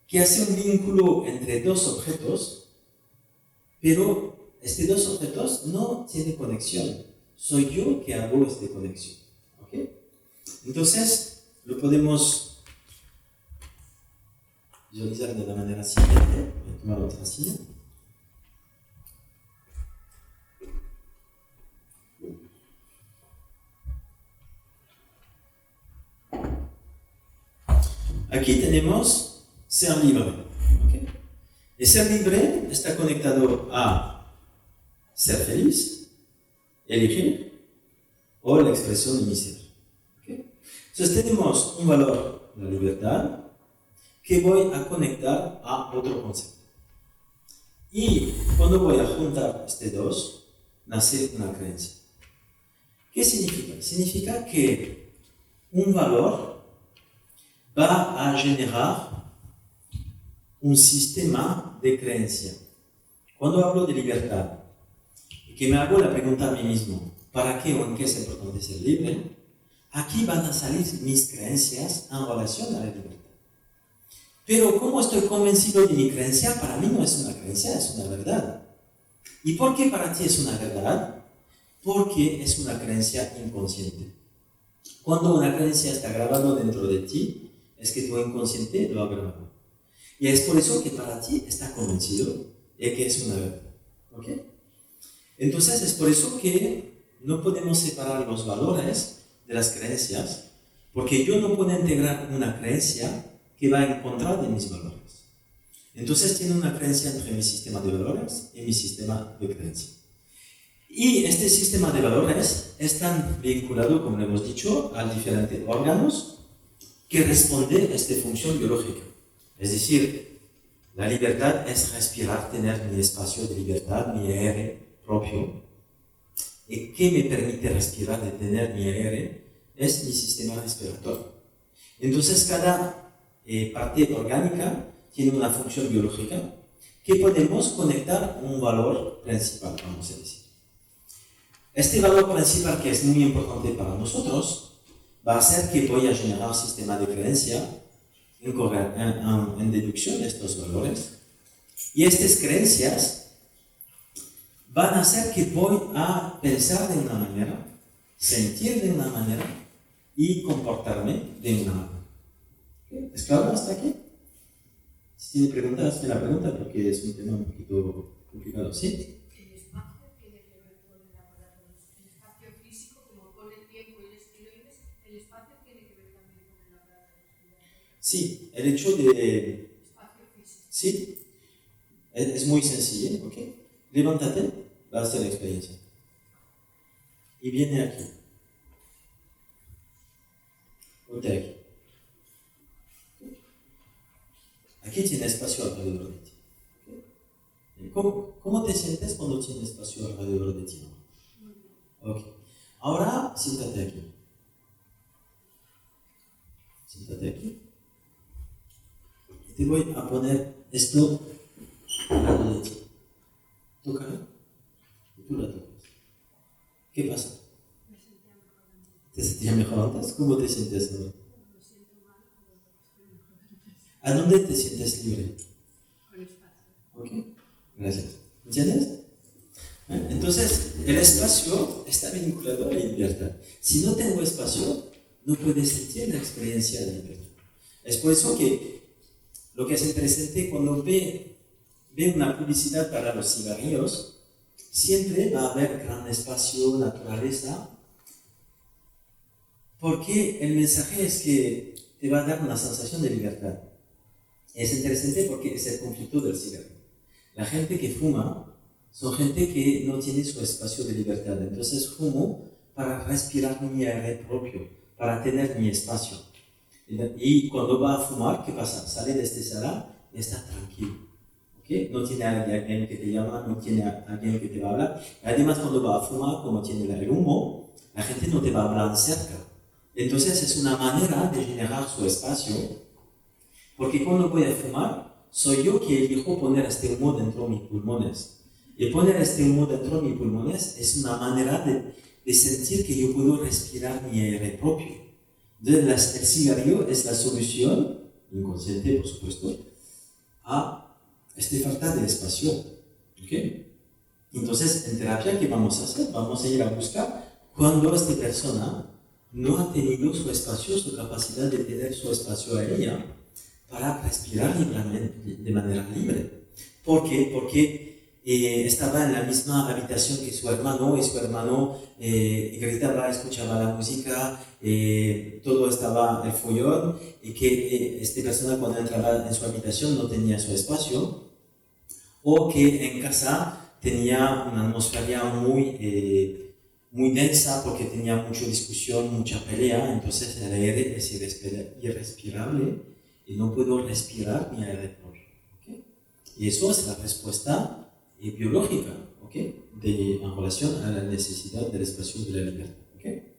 que hace un vínculo entre dos objetos, pero estos dos objetos no tienen conexión. Soy yo que hago esta conexión. ¿Okay? Entonces, lo podemos visualizar de la manera siguiente. Voy a tomar otra silla. Aquí tenemos ser libre. ¿Okay? Y ser libre está conectado a ser feliz, elegir o la expresión de mi ser. ¿Okay? Entonces tenemos un valor, la libertad, que voy a conectar a otro concepto. Y cuando voy a juntar estos dos, nace una creencia. ¿Qué significa? Significa que un valor va a generar un sistema de creencia. Cuando hablo de libertad, y que me hago la pregunta a mí mismo, ¿para qué o en qué es importante ser libre? Aquí van a salir mis creencias en relación a la libertad. Pero como estoy convencido de mi creencia, para mí no es una creencia, es una verdad. ¿Y por qué para ti es una verdad? Porque es una creencia inconsciente. Cuando una creencia está grabada dentro de ti, es que tu inconsciente lo ha grabado. Y es por eso que para ti está convencido de que es una verdad. ¿Ok? Entonces es por eso que no podemos separar los valores de las creencias, porque yo no puedo integrar una creencia que va en contra de mis valores. Entonces tiene una creencia entre mi sistema de valores y mi sistema de creencias. Y este sistema de valores está vinculado, como hemos dicho, a diferentes órganos que responden a esta función biológica. Es decir, la libertad es respirar, tener mi espacio de libertad, mi aire propio. y que me permite respirar, detener mi aire, es mi sistema respiratorio. Entonces, cada parte orgánica tiene una función biológica que podemos conectar a un valor principal, vamos a decir. Este valor principal, que es muy importante para nosotros, va a hacer que voy a generar un sistema de creencia en deducción de estos valores. Y estas creencias van a hacer que voy a pensar de una manera, sentir de una manera y comportarme de una manera. ¿Es claro hasta aquí? Si tiene preguntas, me la pregunta porque es un tema un poquito complicado. ¿Sí? El espacio tiene que ver con el aparato, el espacio físico, como con el tiempo y el estiloides, el espacio tiene que ver también con el aparato respiratorio. Sí, el hecho de... Espacio físico. Sí, es muy sencillo, ¿ok? Levántate, vas a hacer la experiencia. Y viene aquí. Ponte aquí. Aquí tiene espacio alrededor de ti. ¿Okay? ¿Cómo te sientes cuando tiene espacio alrededor de ti? Ok. Ahora, siéntate aquí. Siéntate aquí. Y te voy a poner esto al lado de ti. Tócalo. Y tú la tocas. ¿Qué pasa? ¿Te sentías mejor antes? ¿Cómo te sientes ahora? ¿A dónde te sientes libre? Con espacio. Ok, gracias. ¿Entiendes? Entonces, el espacio está vinculado a la libertad. Si no tengo espacio, no puedes sentir la experiencia de libertad. Es por eso que lo que es interesante cuando ve una publicidad para los cigarrillos, siempre va a haber gran espacio, naturaleza, porque el mensaje es que te va a dar una sensación de libertad. Es interesante porque es el conflicto del cigarrillo. La gente que fuma son gente que no tiene su espacio de libertad. Entonces fumo para respirar mi aire propio, para tener mi espacio. Y cuando va a fumar, ¿qué pasa? Sale de esta sala y está tranquilo. ¿Okay? No tiene alguien que te llama, no tiene alguien que te va a hablar. Además, cuando va a fumar, como tiene el humo, la gente no te va a hablar cerca. Entonces es una manera de generar su espacio. Porque cuando voy a fumar, soy yo que elijo poner este humo dentro de mis pulmones. Y poner este humo dentro de mis pulmones es una manera de sentir que yo puedo respirar mi aire propio. Entonces, el cigarrillo es la solución, inconsciente por supuesto, a esta falta de espacio. ¿Okay? Entonces, en terapia, ¿qué vamos a hacer? Vamos a ir a buscar cuando esta persona no ha tenido su espacio, su capacidad de tener su espacio a ella, para respirar de manera libre. ¿Por qué? Porque estaba en la misma habitación que su hermano, y su hermano gritaba, escuchaba la música, todo estaba el follón, y que esta persona cuando entraba en su habitación no tenía su espacio, o que en casa tenía una atmósfera muy densa porque tenía mucha discusión, mucha pelea, entonces el aire es irrespirable, y no puedo respirar mi aire propio. ¿Okay? Y eso es la respuesta biológica, ¿okay? En relación a la necesidad del espacio de la libertad. ¿Okay?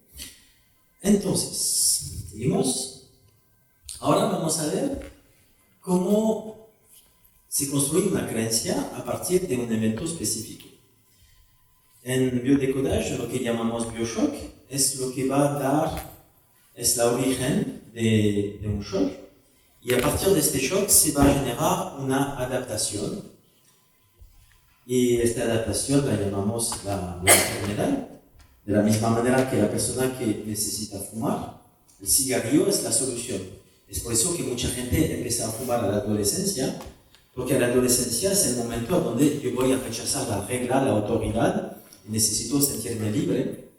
Entonces, seguimos. Ahora vamos a ver cómo se construye una creencia a partir de un evento específico. En biodecodage, lo que llamamos bioshock es lo que va a dar, es la origen de un shock. Y a partir de este shock se va a generar una adaptación. Y esta adaptación la llamamos la enfermedad. De la misma manera que la persona que necesita fumar, el cigarrillo es la solución. Es por eso que mucha gente empieza a fumar a la adolescencia, porque a la adolescencia es el momento donde yo voy a rechazar la regla, la autoridad, y necesito sentirme libre.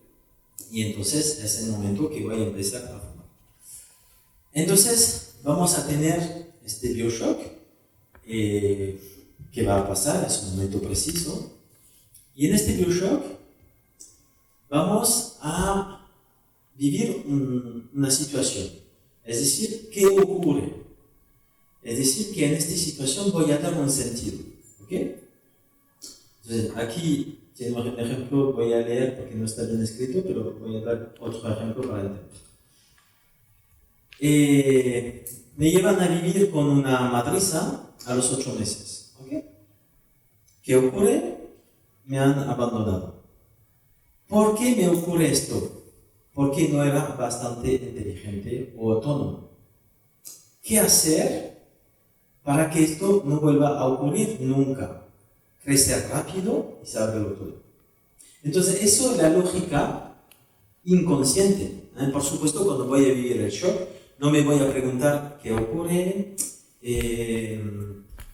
Y entonces es el momento que voy a empezar a fumar. Entonces, vamos a tener este bioshock que va a pasar, es un momento preciso. Y en este bioshock vamos a vivir una situación. Es decir, ¿qué ocurre? Es decir, que en esta situación voy a dar un sentido. ¿Okay? Entonces, aquí tiene un ejemplo, voy a leer porque no está bien escrito, pero voy a dar otro ejemplo para entender. Me llevan a vivir con una madriza a los 8 meses. ¿Okay? ¿Qué ocurre? Me han abandonado. ¿Por qué me ocurre esto? Porque no era bastante inteligente o autónomo. ¿Qué hacer para que esto no vuelva a ocurrir nunca? Crecer rápido y saberlo todo. Entonces, eso es la lógica inconsciente. Por supuesto, cuando voy a vivir el shock, no me voy a preguntar qué ocurre,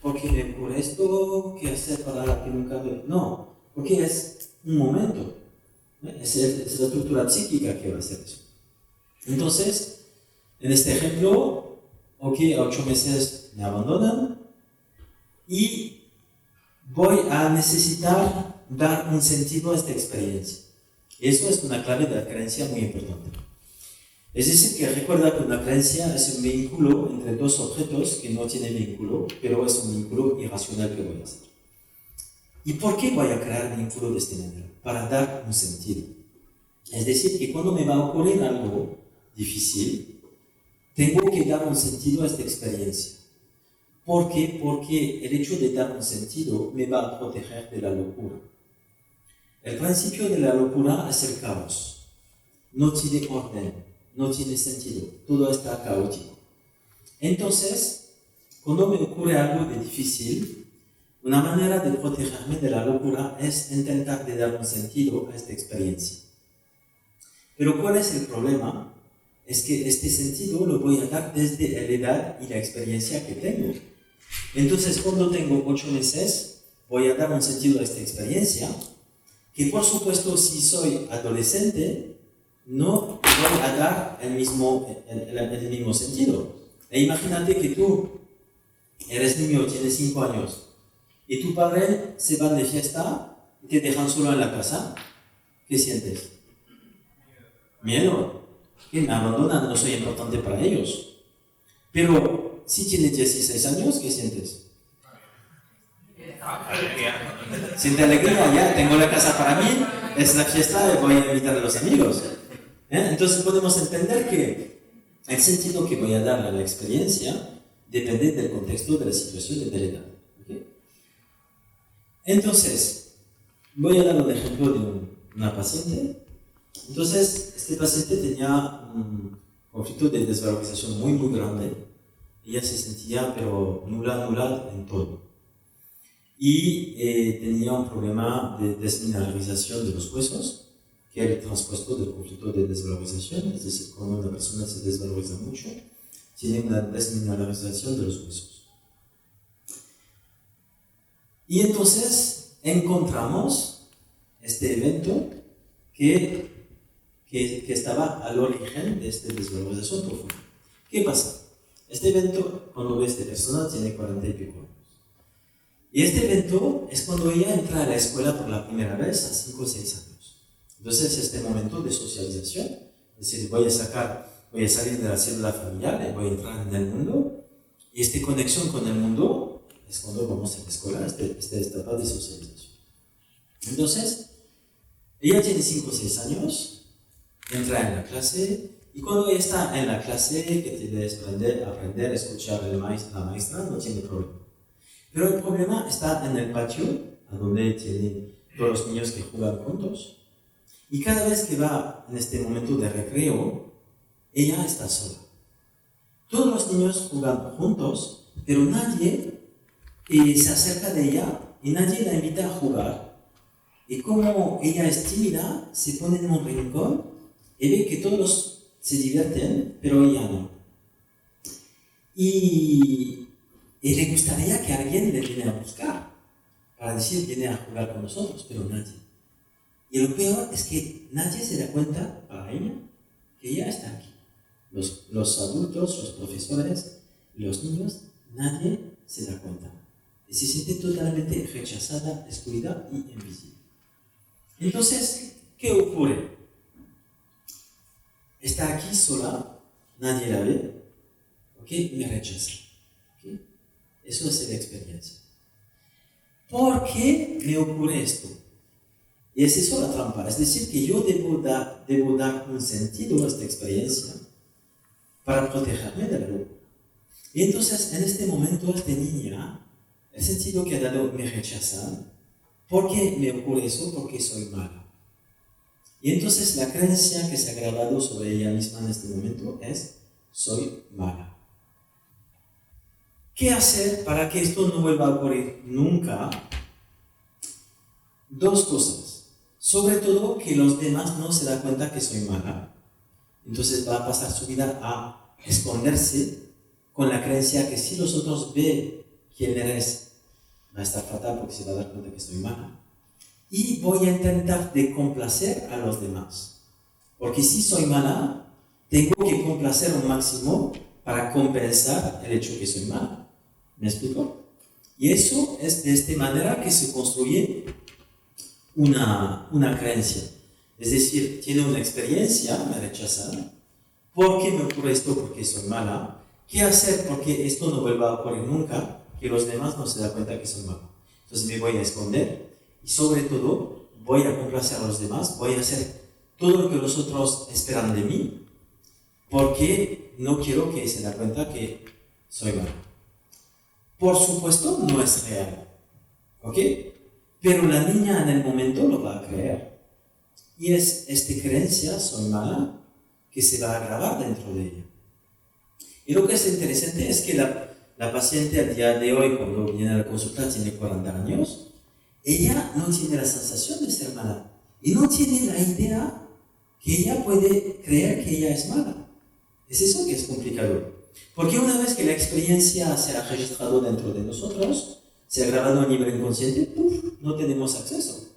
por qué me ocurre esto, qué hacer para que nunca... No, porque es un momento. Es la estructura psíquica que va a hacer eso. Entonces, en este ejemplo, ok, a 8 meses me abandonan y voy a necesitar dar un sentido a esta experiencia. Eso es una clave de la creencia muy importante. Es decir, que recuerda que una creencia es un vínculo entre dos objetos que no tienen vínculo, pero es un vínculo irracional que voy a hacer. ¿Y por qué voy a crear vínculo de este manera? Para dar un sentido. Es decir, que cuando me va a ocurrir algo difícil, tengo que dar un sentido a esta experiencia. ¿Por qué? Porque el hecho de dar un sentido me va a proteger de la locura. El principio de la locura es el caos. No tiene orden, no tiene sentido, todo está caótico. Entonces, cuando me ocurre algo de difícil, una manera de protegerme de la locura es intentar de dar un sentido a esta experiencia. Pero ¿cuál es el problema? Es que este sentido lo voy a dar desde la edad y la experiencia que tengo. Entonces, cuando tengo 8 meses, voy a dar un sentido a esta experiencia, que por supuesto, si soy adolescente, no voy a dar el mismo sentido. E imagínate que tú eres niño, tienes 5 años, y tu padre se va de fiesta y te dejan solo en la casa. ¿Qué sientes? Miedo. Que me abandonan, no soy importante para ellos. Pero si tienes 16 años, ¿qué sientes? Alegría. Siente alegría, ya tengo la casa para mí, es la fiesta, voy a invitar a los amigos. Entonces podemos entender que el sentido que voy a dar a la experiencia depende del contexto, de la situación y de la edad. ¿Okay? Entonces, voy a dar un ejemplo de una paciente. Entonces, este paciente tenía un conflicto de desvalorización muy grande. Ella se sentía pero nula en todo. Y tenía un problema de desmineralización de los huesos, que era el traspuesto del conflicto de desvalorización, es decir, cuando una persona se desvaloriza mucho, tiene una desmineralización de los huesos. Y entonces encontramos este evento que estaba al origen de esta desvalorización profunda. ¿Qué pasa? Este evento, cuando ve a esta persona, tiene 40 y pico años. Y este evento es cuando ella entra a la escuela por la primera vez a 5 o 6 años. Entonces, este momento de socialización, es decir, voy a salir de la célula familiar, voy a entrar en el mundo, y esta conexión con el mundo es cuando vamos a la escuela, esta etapa de socialización. Entonces, ella tiene 5 o 6 años, entra en la clase, y cuando ella está en la clase, que tiene que aprender a escuchar a la maestra, no tiene problema. Pero el problema está en el patio, a donde tienen todos los niños que juegan juntos. Y cada vez que va en este momento de recreo, ella está sola. Todos los niños juegan juntos, pero nadie se acerca de ella y nadie la invita a jugar. Y como ella es tímida, se pone en un rincón y ve que todos se divierten, pero ella no. Y le gustaría que alguien le viene a buscar para decir, viene a jugar con nosotros, pero nadie. Y lo peor es que nadie se da cuenta, para ella, que ella está aquí. Los adultos, los profesores, los niños, nadie se da cuenta. Y se siente totalmente rechazada, excluida y invisible. Entonces, ¿qué ocurre? Está aquí sola, nadie la ve, ¿ok? Y me rechaza. ¿Okay? Eso es la experiencia. ¿Por qué me ocurre esto? Y es eso la trampa, es decir, que yo debo dar un sentido a esta experiencia para protegerme de la locura. Y entonces, en este momento, esta niña, el sentido que ha dado me rechazan. ¿Por qué me ocurre eso? Porque soy mala. Y entonces la creencia que se ha grabado sobre ella misma en este momento es, soy mala. ¿Qué hacer para que esto no vuelva a ocurrir nunca? Dos cosas. Sobre todo que los demás no se dan cuenta que soy mala. Entonces va a pasar su vida a esconderse con la creencia que si los otros ven quién eres, va a estar fatal porque se va a dar cuenta que soy mala. Y voy a intentar de complacer a los demás. Porque si soy mala, tengo que complacer un máximo para compensar el hecho que soy mala. ¿Me explico? Y eso es de esta manera que se construye una creencia. Es decir, tiene una experiencia, me rechazan. ¿Por qué me ocurre esto? Porque soy mala. ¿Qué hacer porque esto no vuelva a ocurrir nunca? Que los demás no se dan cuenta que soy mala. Entonces me voy a esconder y sobre todo voy a complacer a los demás, voy a hacer todo lo que los otros esperan de mí porque no quiero que se den cuenta que soy mala. Por supuesto, no es real, ¿ok? Pero la niña en el momento lo va a creer. Y es esta creencia, soy mala, que se va a grabar dentro de ella. Y lo que es interesante es que la paciente al día de hoy, cuando viene a la consulta, tiene 40 años, ella no tiene la sensación de ser mala. Y no tiene la idea que ella puede creer que ella es mala. Es eso que es complicado. Porque una vez que la experiencia se ha registrado dentro de nosotros, se ha grabado a nivel inconsciente, no tenemos acceso.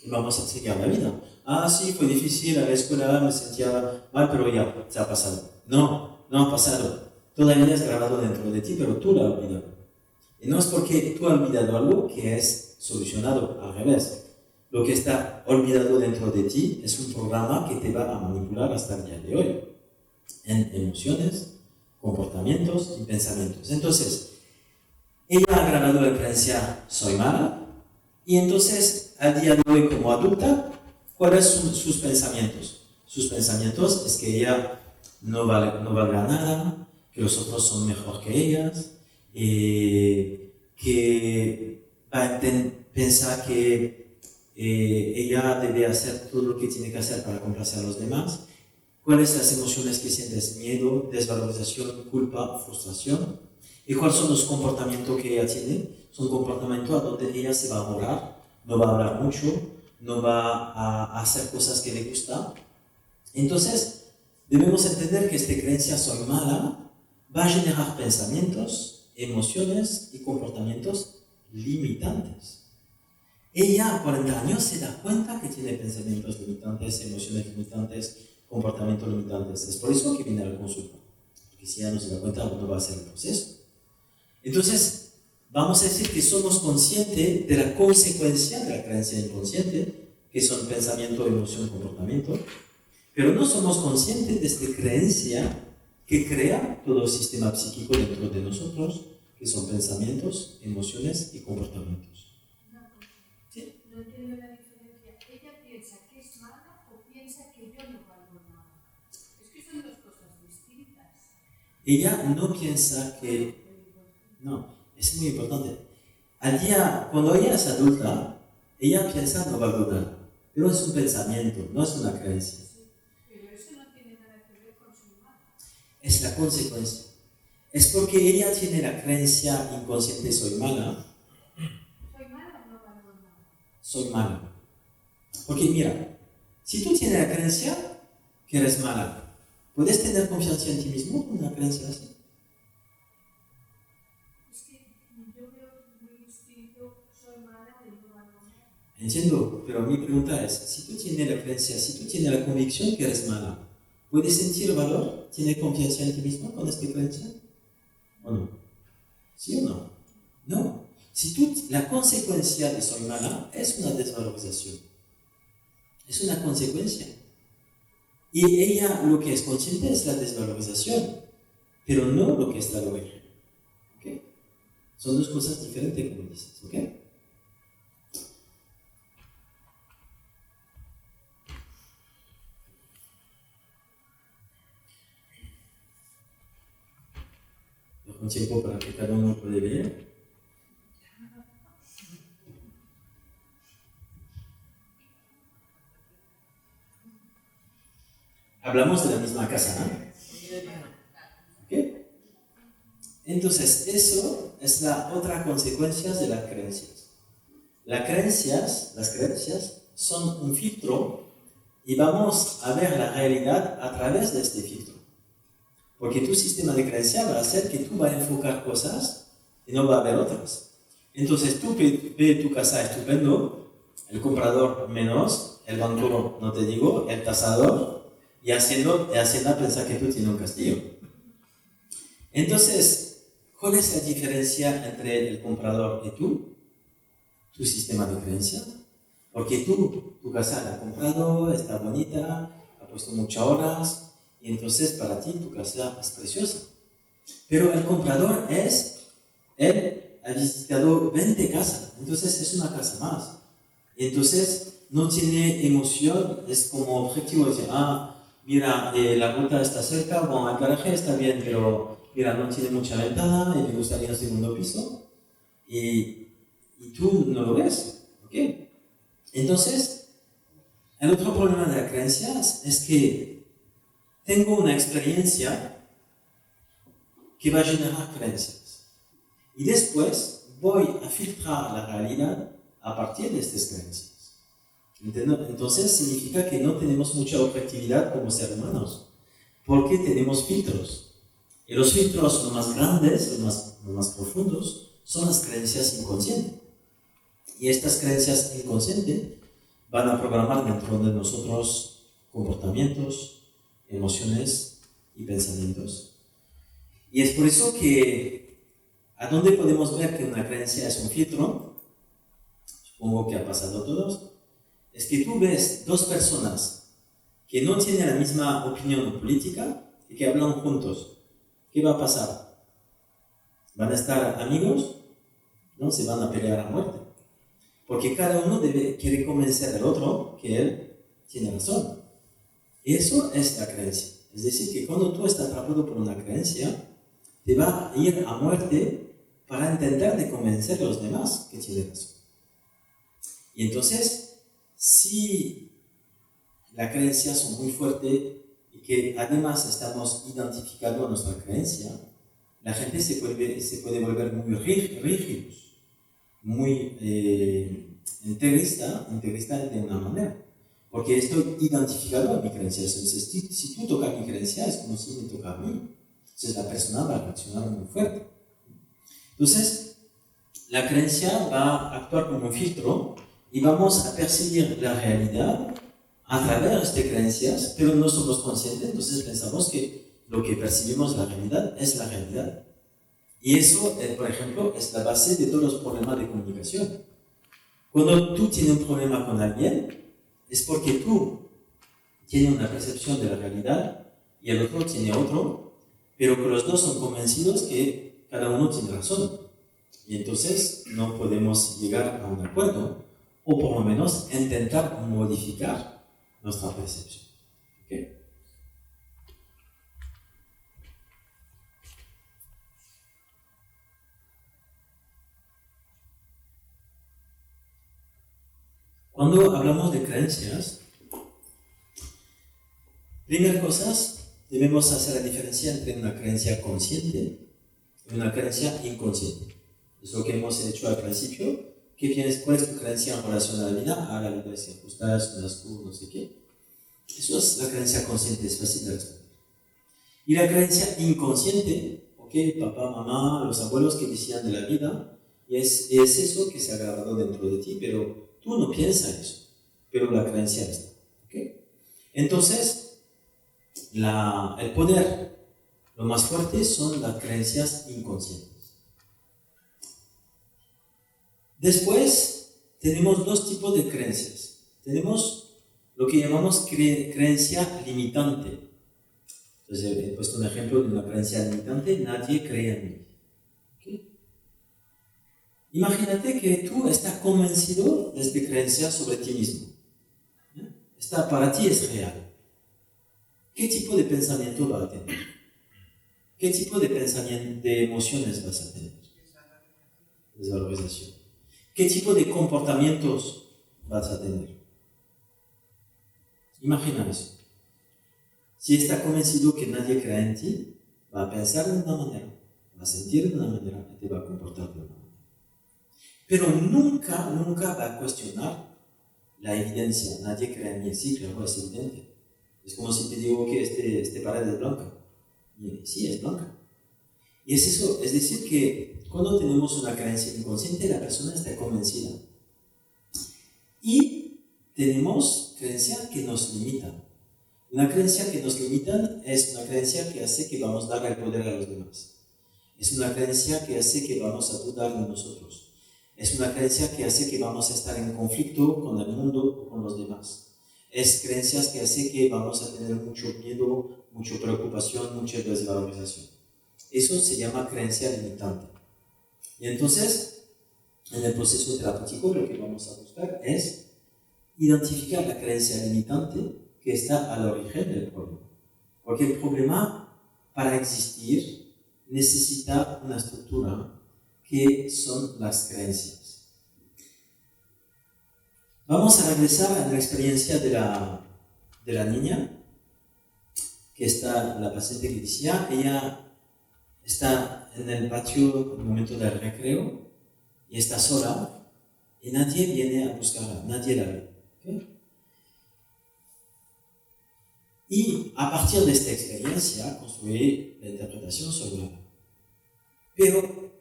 Y vamos a seguir la vida. Ah, sí, fue difícil, a la escuela me sentía mal, pero ya, se ha pasado. No ha pasado. Todavía es grabado dentro de ti, pero tú lo has olvidado. Y no es porque tú has olvidado algo que es solucionado, al revés. Lo que está olvidado dentro de ti es un programa que te va a manipular hasta el día de hoy. En emociones, comportamientos y pensamientos. Entonces, ella ha grabado la creencia, soy mala, y entonces, al día de hoy como adulta, ¿cuáles son sus pensamientos? Sus pensamientos es que ella no valga nada, que los otros son mejor que ellas, que va a pensar que ella debe hacer todo lo que tiene que hacer para complacer a los demás. ¿Cuáles son las emociones que sientes? Miedo, desvalorización, culpa, frustración. ¿Y cuáles son los comportamientos que ella tiene? Son comportamientos a donde ella se va a morar, no va a hablar mucho, no va a hacer cosas que le gustan. Entonces, debemos entender que esta creencia soy mala va a generar pensamientos, emociones y comportamientos limitantes. Ella a 40 años se da cuenta que tiene pensamientos limitantes, emociones limitantes, comportamientos limitantes. Es por eso que viene a la consulta. Porque si ella no se da cuenta, no va a hacer el proceso. Entonces, vamos a decir que somos conscientes de la consecuencia de la creencia inconsciente, que son pensamiento, emoción, comportamiento, pero no somos conscientes de esta creencia que crea todo el sistema psíquico dentro de nosotros, que son pensamientos, emociones y comportamientos. ¿Sí? No entiendo la diferencia. ¿Ella piensa que es mala o piensa que yo no valgo nada? Es que son dos cosas distintas. Ella no piensa que... No, es muy importante. Cuando ella es adulta, ella piensa no valgo nada. Pero es un pensamiento, no es una creencia. Sí, pero eso no tiene nada que ver con su mala. Es la consecuencia. Es porque ella tiene la creencia inconsciente, soy mala. ¿Soy mala o no valgo nada? Soy mala. Porque mira, si tú tienes la creencia que eres mala, ¿puedes tener confianza en ti mismo con una creencia así? Es que yo veo muy distinto, soy mala de no valgo nada. Entiendo, pero mi pregunta es, si tú tienes la creencia, si tú tienes la convicción que eres mala, ¿puedes sentir valor? ¿Tienes confianza en ti mismo con esta creencia? ¿O no? ¿Sí o no? No. La consecuencia de soy mala es una desvalorización. Es una consecuencia. Y ella lo que es consciente es la desvalorización, pero no lo que está al origen. ¿Ok? Son dos cosas diferentes, como dices. ¿Ok? con tiempo para que cada uno pueda leer. Hablamos de la misma casa, ¿no? ¿Ok? Entonces, eso es la otra consecuencia de las creencias. Las creencias son un filtro y vamos a ver la realidad a través de este filtro. Porque tu sistema de creencia va a hacer que tú vas a enfocar cosas y no va a ver otras. Entonces, tú ves tu casa estupendo, el comprador menos, el banco no te digo, el tasador, y Hacienda pensar que tú tienes un castillo. Entonces, ¿cuál es la diferencia entre el comprador y tú? Tu sistema de creencia. Porque tu casa la has comprado, está bonita, ha puesto muchas horas, y entonces para ti tu casa es preciosa. Pero el comprador él ha visitado 20 casas, entonces es una casa más. Entonces no tiene emoción, es como objetivo decir, mira, la ruta está cerca, bueno, el garaje está bien, pero mira, no tiene mucha ventana y me gustaría un segundo piso. Y tú no lo ves, ¿ok? Entonces, el otro problema de las creencias es que tengo una experiencia que va a generar creencias. Y después voy a filtrar la realidad a partir de estas creencias. Entonces significa que no tenemos mucha objetividad como seres humanos, porque tenemos filtros. Y los filtros, los más grandes, los más profundos, son las creencias inconscientes. Y estas creencias inconscientes van a programar dentro de nosotros comportamientos, emociones y pensamientos. Y es por eso que, ¿a dónde podemos ver que una creencia es un filtro? Supongo que ha pasado a todos. Es que tú ves dos personas que no tienen la misma opinión política y que hablan juntos. ¿Qué va a pasar? ¿Van a estar amigos? No, se van a pelear a muerte. Porque cada uno quiere convencer al otro que él tiene razón. Eso es la creencia. Es decir, que cuando tú estás atrapado por una creencia, te va a ir a muerte para intentar de convencer a los demás que tiene razón. Y entonces, si las creencias son muy fuertes y que además estamos identificando nuestra creencia, la gente se puede volver muy rígidos, muy integrista de una manera. Porque estoy identificado a mi creencia. Entonces, si tú tocas mi creencia, es como si me toca a mí. Entonces, la persona va a reaccionar muy fuerte. Entonces, la creencia va a actuar como un filtro y vamos a percibir la realidad a través de creencias, pero no somos conscientes, entonces pensamos que lo que percibimos la realidad es la realidad. Y eso, por ejemplo, es la base de todos los problemas de comunicación. Cuando tú tienes un problema con alguien, es porque tú tienes una percepción de la realidad y el otro tiene otro, pero que los dos son convencidos que cada uno tiene razón. Y entonces no podemos llegar a un acuerdo, o por lo menos intentar modificar nuestra percepción. ¿Okay? Cuando hablamos de creencias, primera cosa, debemos hacer la diferencia entre una creencia consciente y una creencia inconsciente. Es lo que hemos hecho al principio. ¿Cuál es tu creencia en relación a la vida? La vida es injusta, no sé qué. Eso es la creencia consciente, es fácil de responder. Y la creencia inconsciente, papá, mamá, los abuelos que decían de la vida, es eso que se ha grabado dentro de ti, pero tú no piensas eso, pero la creencia está. Entonces, el poder, lo más fuerte son las creencias inconscientes. Después, tenemos dos tipos de creencias. Tenemos lo que llamamos creencia limitante. Entonces, he puesto un ejemplo de una creencia limitante: nadie cree en mí. Imagínate que tú estás convencido de esta creencia sobre ti mismo. Esta para ti es real. ¿Qué tipo de pensamiento va a tener? ¿Qué tipo de pensamiento, de emociones vas a tener? Desvalorización. ¿Qué tipo de comportamientos vas a tener? Imagina eso. Si está convencido que nadie cree en ti, va a pensar de una manera, va a sentir de una manera y te va a comportar de una manera. Pero nunca va a cuestionar la evidencia. Nadie cree en mí. Sí, claro, es evidente. Es como si te digo que este pared es blanca. Y sí, es blanca. Y es eso, es decir que cuando tenemos una creencia inconsciente, la persona está convencida. Y tenemos creencias que nos limitan. Una creencia que nos limita es una creencia que hace que vamos a dar el poder a los demás. Es una creencia que hace que vamos a dudar de nosotros. Es una creencia que hace que vamos a estar en conflicto con el mundo o con los demás. Es creencias que hace que vamos a tener mucho miedo, mucha preocupación, mucha desvalorización. Eso se llama creencia limitante. Y entonces, en el proceso terapéutico, lo que vamos a buscar es identificar la creencia limitante que está al origen del problema. Porque el problema, para existir, necesita una estructura que son las creencias. Vamos a regresar a la experiencia de la niña, que está la paciente que decía, ella está en el patio en el momento del recreo y está sola y nadie viene a buscarla, nadie la ve. ¿Okay? Y a partir de esta experiencia construí la interpretación sobre ella. Pero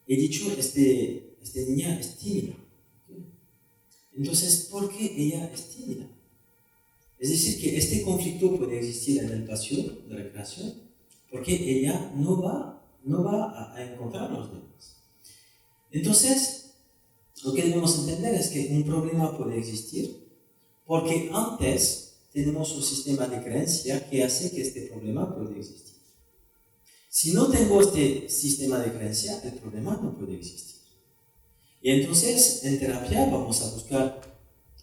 he dicho, esta niña es tímida. ¿Okay? Entonces, ¿por qué ella es tímida? Es decir, que este conflicto puede existir en el patio de recreación porque ella no va a encontrar a los demás. Entonces, lo que debemos entender es que un problema puede existir porque antes tenemos un sistema de creencia que hace que este problema pueda existir. Si no tengo este sistema de creencia, el problema no puede existir. Y entonces, en terapia vamos a buscar,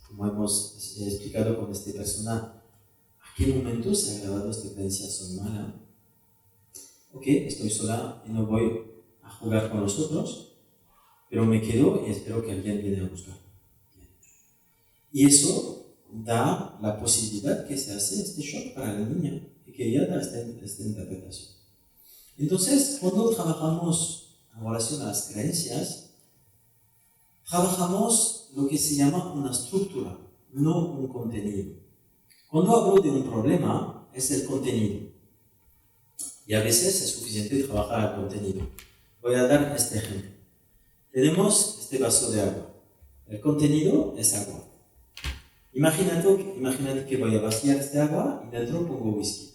como hemos explicado con esta persona, a qué momento se ha grabado esta creencia son malas. Ok, estoy sola y no voy a jugar con los otros, pero me quedo y espero que alguien viene a buscar. Y eso da la posibilidad que se hace este shock para la niña y que ella da esta interpretación. Entonces, cuando trabajamos en relación a las creencias, trabajamos lo que se llama una estructura, no un contenido. Cuando hablo de un problema, es el contenido. Y a veces es suficiente trabajar el contenido. Voy a dar este ejemplo. Tenemos este vaso de agua. El contenido es agua. Imagínate que voy a vaciar este agua y dentro pongo whisky.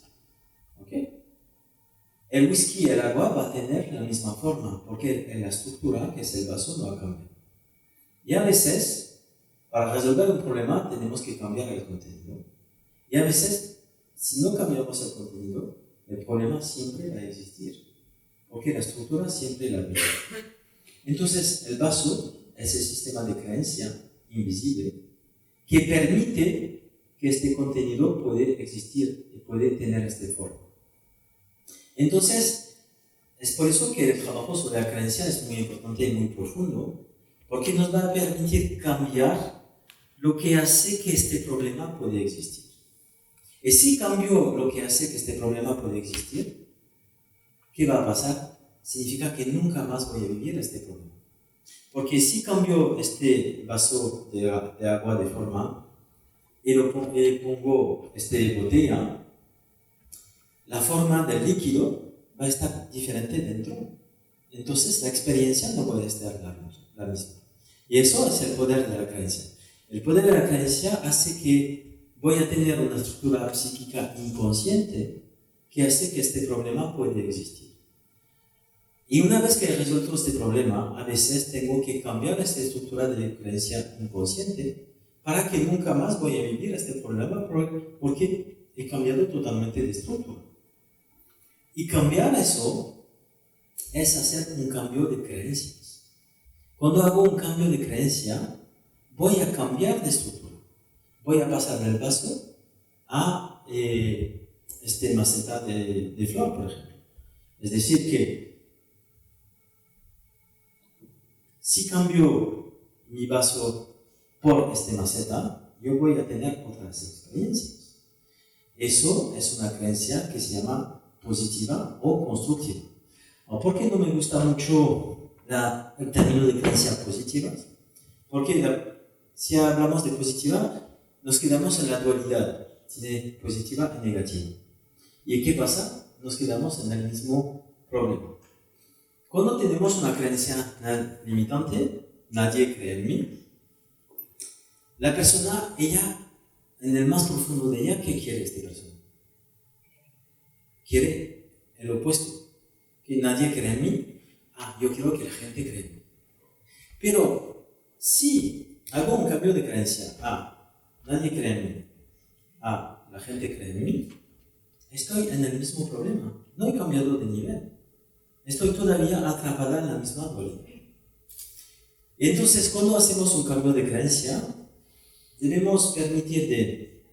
¿Ok? El whisky y el agua va a tener la misma forma, porque en la estructura, que es el vaso, no va a cambiar. Y a veces, para resolver un problema, tenemos que cambiar el contenido. Y a veces, si no cambiamos el contenido, el problema siempre va a existir, porque la estructura siempre es la misma. Entonces, el vaso es el sistema de creencia invisible que permite que este contenido puede existir y puede tener esta forma. Entonces, es por eso que el trabajo sobre la creencia es muy importante y muy profundo, porque nos va a permitir cambiar lo que hace que este problema pueda existir. Y si cambio lo que hace que este problema pueda existir, ¿qué va a pasar? Significa que nunca más voy a vivir este problema. Porque si cambio este vaso de agua de forma y pongo esta botella, la forma del líquido va a estar diferente dentro. Entonces la experiencia no puede estar la misma. Y eso es el poder de la creencia. El poder de la creencia hace que voy a tener una estructura psíquica inconsciente que hace que este problema pueda existir. Y una vez que he resuelto este problema, a veces tengo que cambiar esta estructura de creencia inconsciente para que nunca más voy a vivir este problema porque he cambiado totalmente de estructura. Y cambiar eso es hacer un cambio de creencias. Cuando hago un cambio de creencia, voy a cambiar de estructura. Voy a pasar del vaso a este maceta de flor, por ejemplo. Es decir, que si cambio mi vaso por este maceta, yo voy a tener otras experiencias. Eso es una creencia que se llama positiva o constructiva. ¿Por qué no me gusta mucho el término de creencia positiva? Porque si hablamos de positiva, nos quedamos en la dualidad, tiene positiva y negativa. ¿Y qué pasa? Nos quedamos en el mismo problema. Cuando tenemos una creencia limitante, nadie cree en mí, la persona, ella, en el más profundo de ella, ¿qué quiere esta persona? Quiere el opuesto, que nadie cree en mí. Yo quiero que la gente crea en mí. Pero si hago un cambio de creencia, nadie cree en mí, la gente cree en mí, estoy en el mismo problema, no he cambiado de nivel, estoy todavía atrapada en la misma dualidad. Entonces, cuando hacemos un cambio de creencia, debemos permitir de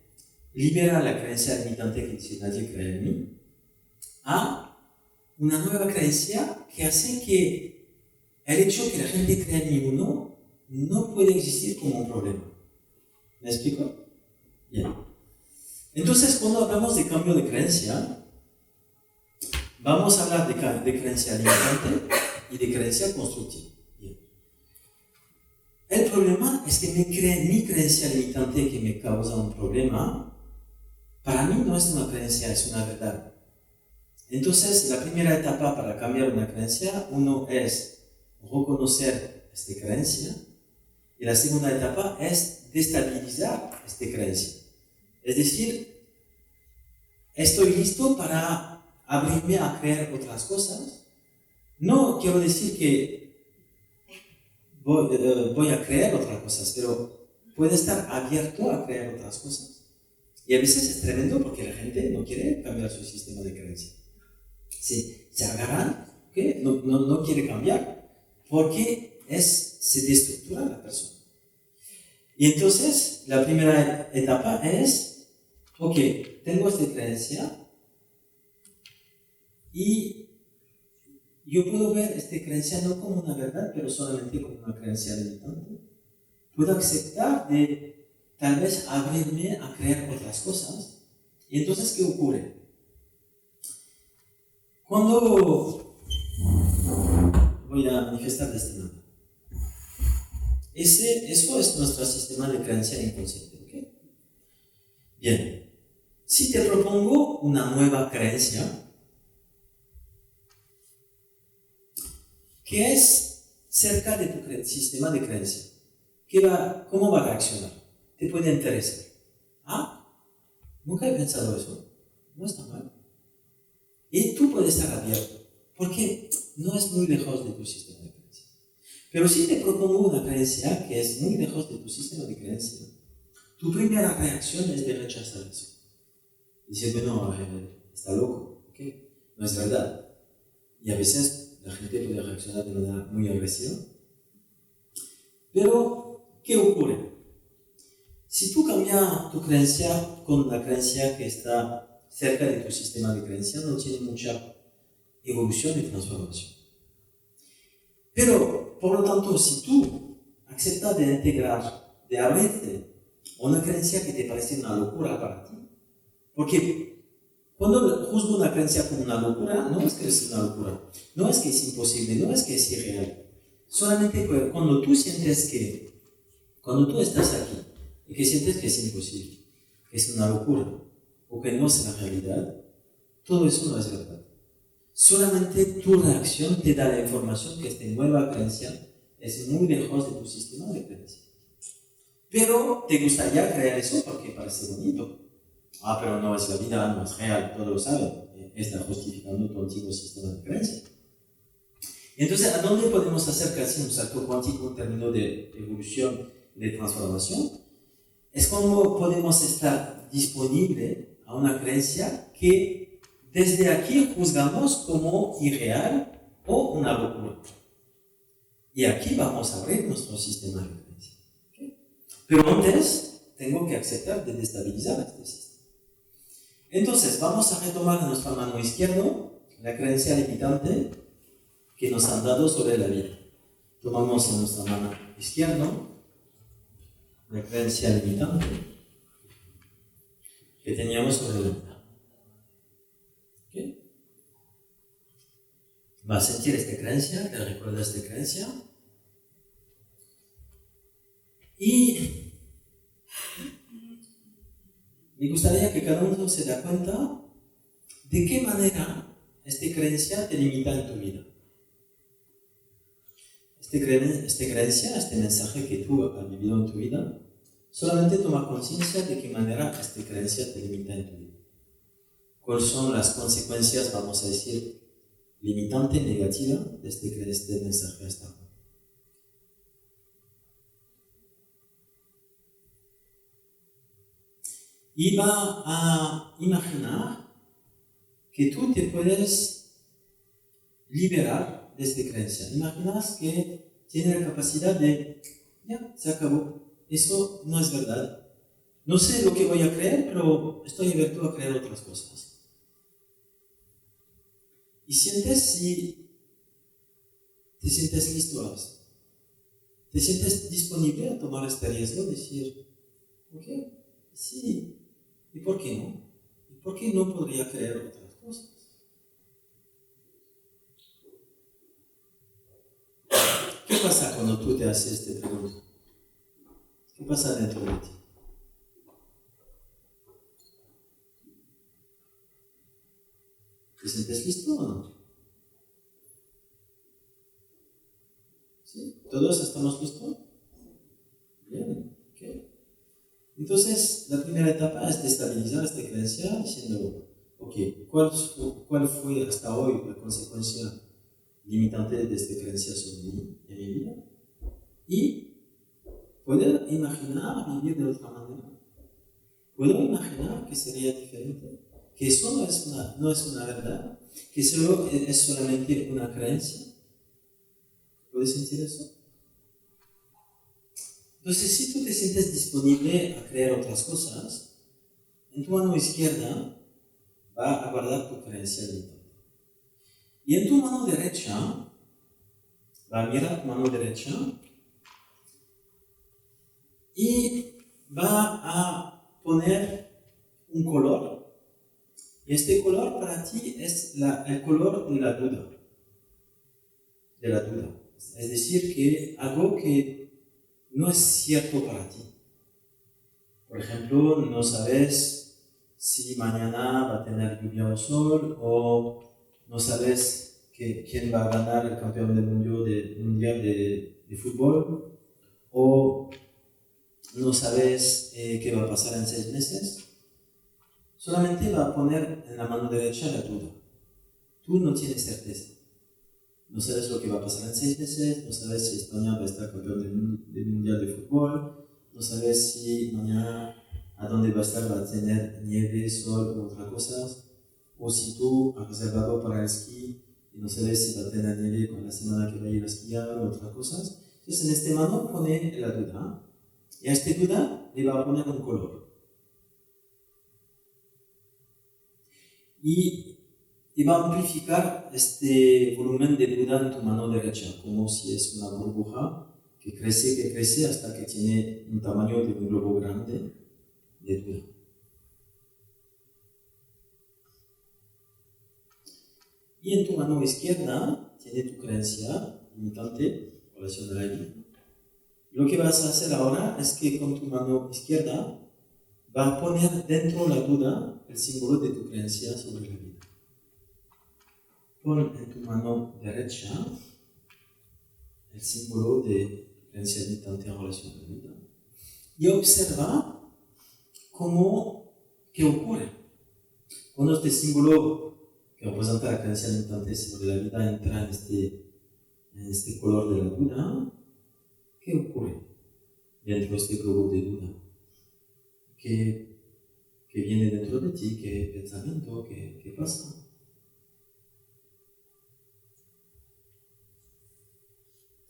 liberar la creencia limitante que dice nadie cree en mí, a una nueva creencia que hace que el hecho que la gente crea en mí o no puede existir como un problema. ¿Me explico? Bien. Entonces, cuando hablamos de cambio de creencia, vamos a hablar de creencia limitante y de creencia constructiva. Bien. El problema es que mi creencia limitante que me causa un problema, para mí no es una creencia, es una verdad. Entonces, la primera etapa para cambiar una creencia, uno es reconocer esta creencia, y la segunda etapa es destabilizar esta creencia. Es decir, estoy listo para abrirme a creer otras cosas. No quiero decir que voy a creer otras cosas, pero puede estar abierto a creer otras cosas. Y a veces es tremendo porque la gente no quiere cambiar su sistema de creencia. Se agarran, ¿okay? No quiere cambiar, porque se destructura la persona. Y entonces, la primera etapa es, tengo esta creencia, y yo puedo ver esta creencia no como una verdad, pero solamente como una creencia limitante. Puedo aceptar de, tal vez, abrirme a creer otras cosas. Y entonces, ¿qué ocurre? Cuando voy a manifestar de este modo, eso es nuestro sistema de creencia inconsciente. ¿Okay? Bien, si te propongo una nueva creencia, que es cerca de tu sistema de creencia, ¿cómo va a reaccionar? Te puede interesar. Nunca he pensado eso. No está mal. Y tú puedes estar abierto, porque no es muy lejos de tu sistema de creencia. Pero si te propongo una creencia que es muy lejos de tu sistema de creencia, tu primera reacción es de rechazar eso. Dice, bueno, está loco, ¿okay? No es verdad. Y a veces la gente puede reaccionar de manera muy agresiva. Pero, ¿qué ocurre? Si tú cambias tu creencia con la creencia que está cerca de tu sistema de creencia, no tiene mucha evolución y transformación. Pero, por lo tanto, si tú aceptas de integrar, de abrirte a una creencia que te parece una locura para ti, porque cuando juzgo una creencia como una locura, no es que es una locura, no es que es imposible, no es que es irreal. Solamente cuando tú sientes que, cuando tú estás aquí, y que sientes que es imposible, que es una locura, o que no es la realidad, todo eso no es verdad. Solamente tu reacción te da la información que esta nueva creencia es muy lejos de tu sistema de creencia. Pero te gustaría creer eso porque parece bonito. Pero no es la vida, no es real, todos lo saben. Está justificando tu antiguo sistema de creencia. Entonces, ¿a dónde podemos hacer casi un salto cuántico en términos de evolución y de transformación? Es como podemos estar disponibles a una creencia que desde aquí juzgamos como irreal o una locura. Y aquí vamos a abrir nuestro sistema de creencia. ¿Okay? Pero antes, tengo que aceptar de destabilizar este sistema. Entonces, vamos a retomar en nuestra mano izquierda la creencia limitante que nos han dado sobre la vida. Tomamos en nuestra mano izquierda la creencia limitante que teníamos sobre la vida. ¿Okay? Va a sentir esta creencia, te recuerda esta creencia. Y me gustaría que cada uno se dé cuenta de qué manera esta creencia te limita en tu vida. Esta creencia, este mensaje que tú has vivido en tu vida, solamente toma conciencia de qué manera esta creencia te limita en tu vida. ¿Cuáles son las consecuencias, vamos a decir, limitante, negativa de este mensaje hasta ahora? Y va a imaginar que tú te puedes liberar de esta creencia. Imaginas que tienes la capacidad de, ya, se acabó. Eso no es verdad. No sé lo que voy a creer, pero estoy abierto a creer otras cosas. Y sientes si te sientes listo a eso. Te sientes disponible a tomar este riesgo, decir, ok, sí. ¿Y por qué no? ¿Y por qué no podría creer otras cosas? ¿Qué pasa cuando tú te haces esta pregunta? ¿Qué pasa dentro de ti? ¿Te sientes listo o no? ¿Sí? ¿Todos estamos listos? Bien, ok. Entonces, la primera etapa es destabilizar esta creencia diciendo, ok, ¿cuál fue hasta hoy la consecuencia limitante de esta creencia sobre mí, en mi vida? Y poder imaginar vivir de otra manera. Puedo imaginar que sería diferente, que eso no es una verdad, que solo es solamente una creencia. ¿Puedes sentir eso? Entonces, si tú te sientes disponible a creer otras cosas, en tu mano izquierda va a guardar tu creencia limitante. Y en tu mano derecha, va a mirar tu mano derecha y va a poner un color. Y este color para ti es el color de la duda. De la duda. Es decir, que algo que no es cierto para ti. Por ejemplo, no sabes si mañana va a tener lluvia o sol, o no sabes quién va a ganar el campeón del mundial de fútbol, o no sabes qué va a pasar en 6 meses. Solamente va a poner en la mano derecha la duda. Tú no tienes certeza. No sabes lo que va a pasar en 6 meses, no sabes si España va a estar campeón del mundial de fútbol, no sabes si mañana a dónde va a estar, va a tener nieve, sol u otras cosas, o si tú has reservado para el esquí y no sabes si va a tener nieve con la semana que va a ir a esquiar o otras cosas. Entonces en este mano pone la duda, y a esta duda le va a poner un color. Y va a amplificar este volumen de duda en tu mano derecha, como si es una burbuja que crece hasta que tiene un tamaño de un globo grande de duda. Y en tu mano izquierda tiene tu creencia limitante en relación a la vida. Lo que vas a hacer ahora es que con tu mano izquierda va a poner dentro la duda el símbolo de tu creencia sobre la vida. Pon en tu mano derecha el símbolo de creencia limitante en relación a la vida y observa qué ocurre. Cuando este símbolo que representa la creencia limitante sobre la vida entra en este color de la duda, ¿qué ocurre dentro de este globo de duda? ¿Qué viene dentro de ti? ¿Qué pensamiento? ¿Qué pasa?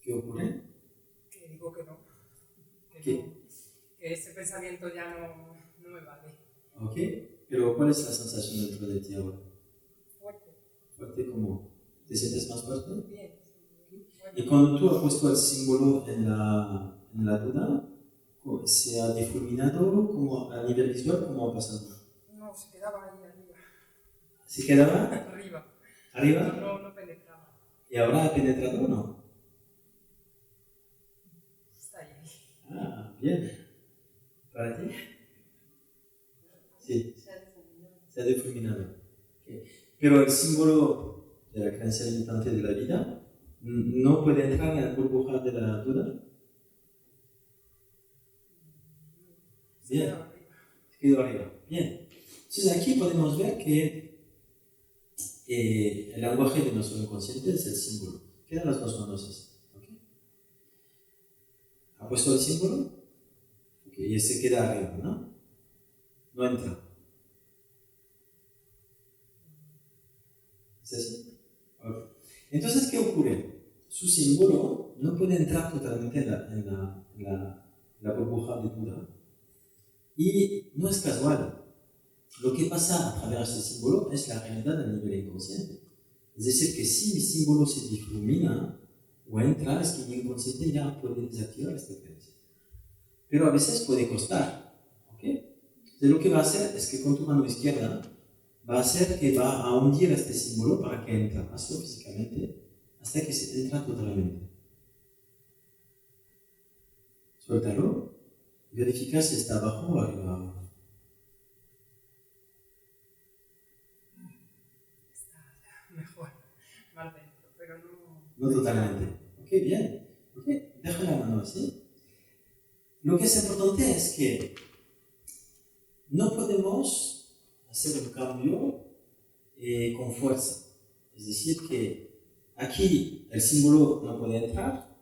¿Qué ocurre? Que digo que no. ¿Qué? Que ese pensamiento ya no me vale. ¿Ok? Pero ¿cuál es la sensación dentro de ti ahora? Fuerte. ¿Fuerte como? ¿Te sientes más fuerte? Bien. Y cuando tú has puesto el símbolo en la duda, ¿se ha difuminado como a nivel visual? ¿Cómo ha pasado? No, se quedaba ahí arriba. ¿Se quedaba Arriba. arriba? No penetraba. ¿Y ahora ha penetrado o no? Está ahí. Ah, bien. ¿Para ti? Sí, se ha difuminado. Ok. Pero el símbolo de la creencia limitante de la vida no puede entrar en la burbuja de la duda. Se Bien. quedaba arriba. Se quedó arriba. Bien. Entonces aquí podemos ver que el lenguaje de nuestro inconsciente es el símbolo. Quedan las dos manos así. ¿Okay? ¿Ha puesto el símbolo? Okay. Y se queda arriba, ¿no? No entra. ¿Es así? Okay. Entonces, ¿qué ocurre? Su símbolo no puede entrar totalmente en la burbuja de duda. Y no es casual. Lo que pasa a través de ese símbolo es la realidad a nivel inconsciente. Es decir, que si mi símbolo se difumina o entra, es que mi inconsciente ya puede desactivar esta creencia. Pero a veces puede costar. ¿Okay? Entonces, lo que va a hacer es que con tu mano izquierda va a hacer que va a hundir este símbolo para que entre, hazlo físicamente, hasta que se entra totalmente. Suéltalo y verifica si está abajo o arriba. Mejor, más dentro, pero no... No totalmente. Ok, bien. Ok, deja la mano así. Lo que es importante es que no podemos hacer un cambio con fuerza. Es decir, que aquí el símbolo no puede entrar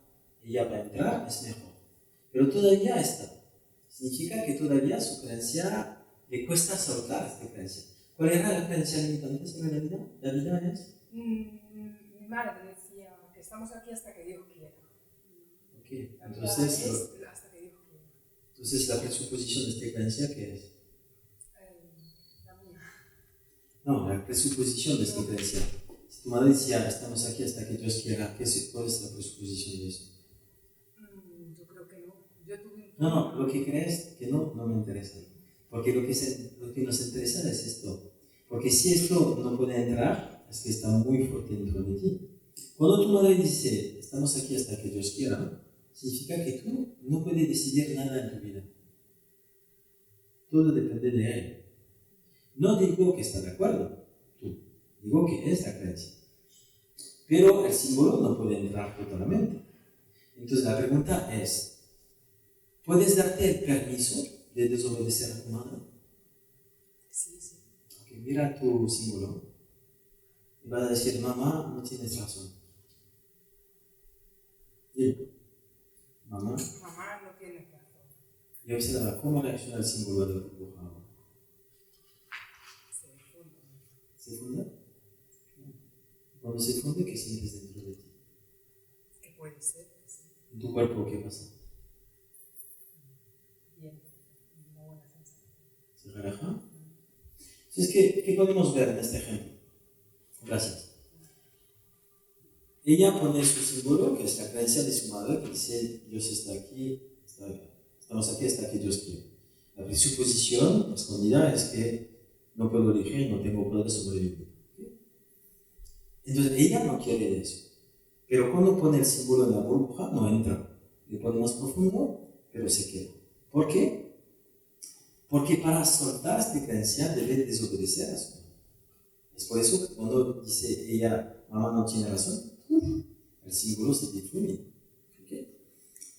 y ya para entrar es mejor. Pero todavía está. Significa que todavía su creencia le cuesta soltar esta creencia. ¿Cuál era la creencia limitante sobre la vida? ¿La vida es? Mi madre decía que estamos aquí hasta que Dios quiera. Ok, La vida entonces, es hasta que Dios quiera. entonces la presuposición de esta creencia, ¿qué es? La mía. No, la presuposición de esta creencia. Si tu madre decía, estamos aquí hasta que Dios quiera, ¿cuál es la presuposición de eso? Yo creo que no. Yo tuve No, lo que crees que no me interesa. Porque lo que nos interesa es esto. Porque si esto no puede entrar, es que está muy fuerte dentro de ti. Cuando tu madre dice, estamos aquí hasta que Dios quiera, significa que tú no puedes decidir nada en tu vida. Todo depende de Él. No digo que está de acuerdo, tú. Digo que es la creencia. Pero el símbolo no puede entrar totalmente. Entonces la pregunta es, ¿puedes darte el permiso de desobedecer a tu madre? Sí. Okay, mira tu símbolo y vas a decir, mamá, no tienes razón. Dime, mamá, no tiene razón. y observa cómo reacciona el símbolo de la burbuja ahora. Se funde. ¿Se funde? Cuando se funde, ¿qué sientes dentro de ti? Que puede ser, que sí. ¿En tu cuerpo qué pasa? Bien, una buena sensación. ¿Se relaja? Entonces, ¿qué podemos ver en este ejemplo? Gracias. Ella pone su símbolo, que es la creencia de su madre, que dice, Dios está aquí, estamos aquí hasta que Dios quiere. La presuposición escondida es que no puedo elegir, no tengo poder sobrevivir. Entonces, ella no quiere eso. Pero cuando pone el símbolo en la burbuja, no entra. Le pone más profundo, pero se queda. ¿Por qué? Porque para soltar esta creencia debe desobedecer a su madre. Es por eso que cuando dice ella, mamá no tiene razón, el símbolo se difumina. ¿Okay?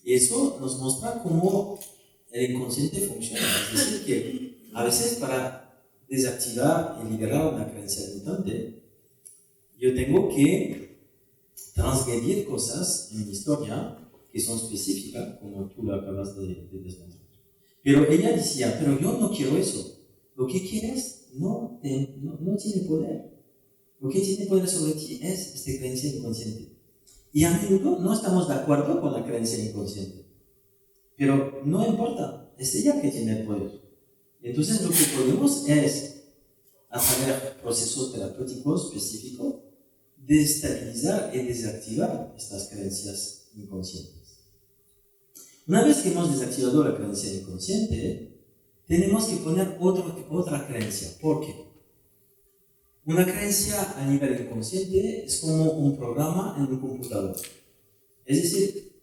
Y eso nos muestra cómo el inconsciente funciona. Es decir, que a veces para desactivar y liberar una creencia limitante, yo tengo que transgredir cosas en mi historia que son específicas, como tú lo acabas de desmostrar. Pero ella decía, pero yo no quiero eso. Lo que quieres no tiene poder. Lo que tiene poder sobre ti es esta creencia inconsciente. Y a menudo no estamos de acuerdo con la creencia inconsciente. Pero no importa, es ella que tiene el poder. Entonces lo que podemos es hacer procesos terapéuticos específicos, destabilizar y desactivar estas creencias inconscientes. Una vez que hemos desactivado la creencia inconsciente, tenemos que poner otra creencia. ¿Por qué? Una creencia a nivel inconsciente es como un programa en un computador. Es decir,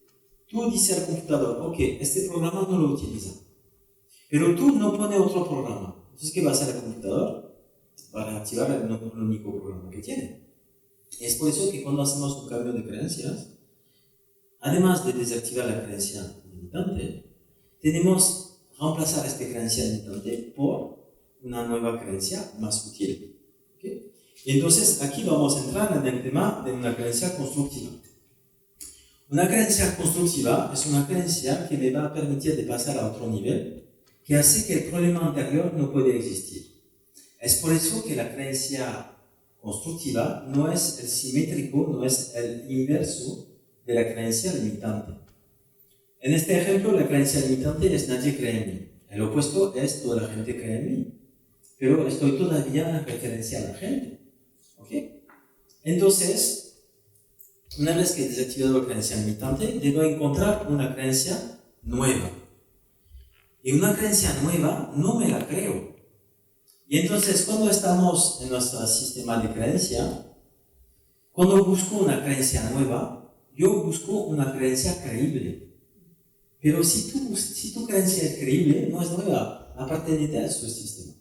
tú dices al computador, ok, este programa no lo utiliza. Pero tú no pones otro programa. Entonces, ¿qué va a hacer el computador? Va a reactivar el único programa que tiene. Es por eso que cuando hacemos un cambio de creencias, además de desactivar la creencia limitante, tenemos que reemplazar esta creencia limitante por una nueva creencia más útil. ¿Okay? Y entonces aquí vamos a entrar en el tema de una creencia constructiva. Una creencia constructiva es una creencia que me va a permitir de pasar a otro nivel, que hace que el problema anterior no puede existir. Es por eso que la creencia constructiva no es el simétrico, no es el inverso de la creencia limitante. En este ejemplo, la creencia limitante es nadie cree en mí. El opuesto es toda la gente cree en mí. Pero estoy todavía en referencia a la gente. ¿Ok? Entonces, una vez que he desactivado la creencia limitante, debo encontrar una creencia nueva. Y una creencia nueva no me la creo. Y entonces, cuando estamos en nuestro sistema de creencia, cuando busco una creencia nueva, yo busco una creencia creíble. Pero si tu creencia es creíble, no es nueva, aparte de su sistema.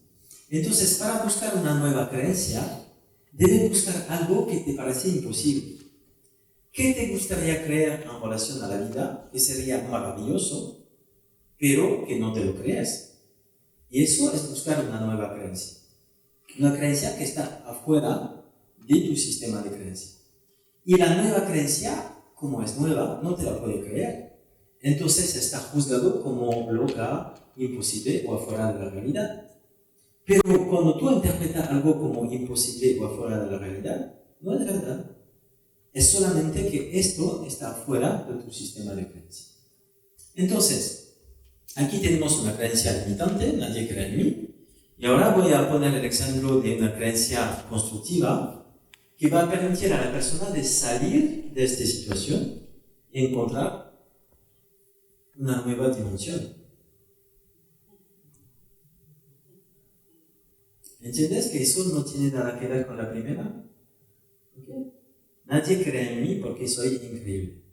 Entonces, para buscar una nueva creencia, debes buscar algo que te parece imposible. ¿Qué te gustaría creer en relación a la vida? Que sería maravilloso, pero que no te lo crees. Y eso es buscar una nueva creencia. Una creencia que está afuera de tu sistema de creencia. Y la nueva creencia, como es nueva, no te la puede creer. Entonces está juzgado como loca, imposible o afuera de la realidad. Pero cuando tú interpretas algo como imposible o afuera de la realidad, no es verdad. Es solamente que esto está fuera de tu sistema de creencia. Entonces, aquí tenemos una creencia limitante, nadie cree en mí. Y ahora voy a poner el ejemplo de una creencia constructiva que va a permitir a la persona de salir de esta situación y encontrar una nueva dimensión. ¿Entiendes que eso no tiene nada que ver con la primera? ¿Okay? Nadie cree en mí porque soy increíble.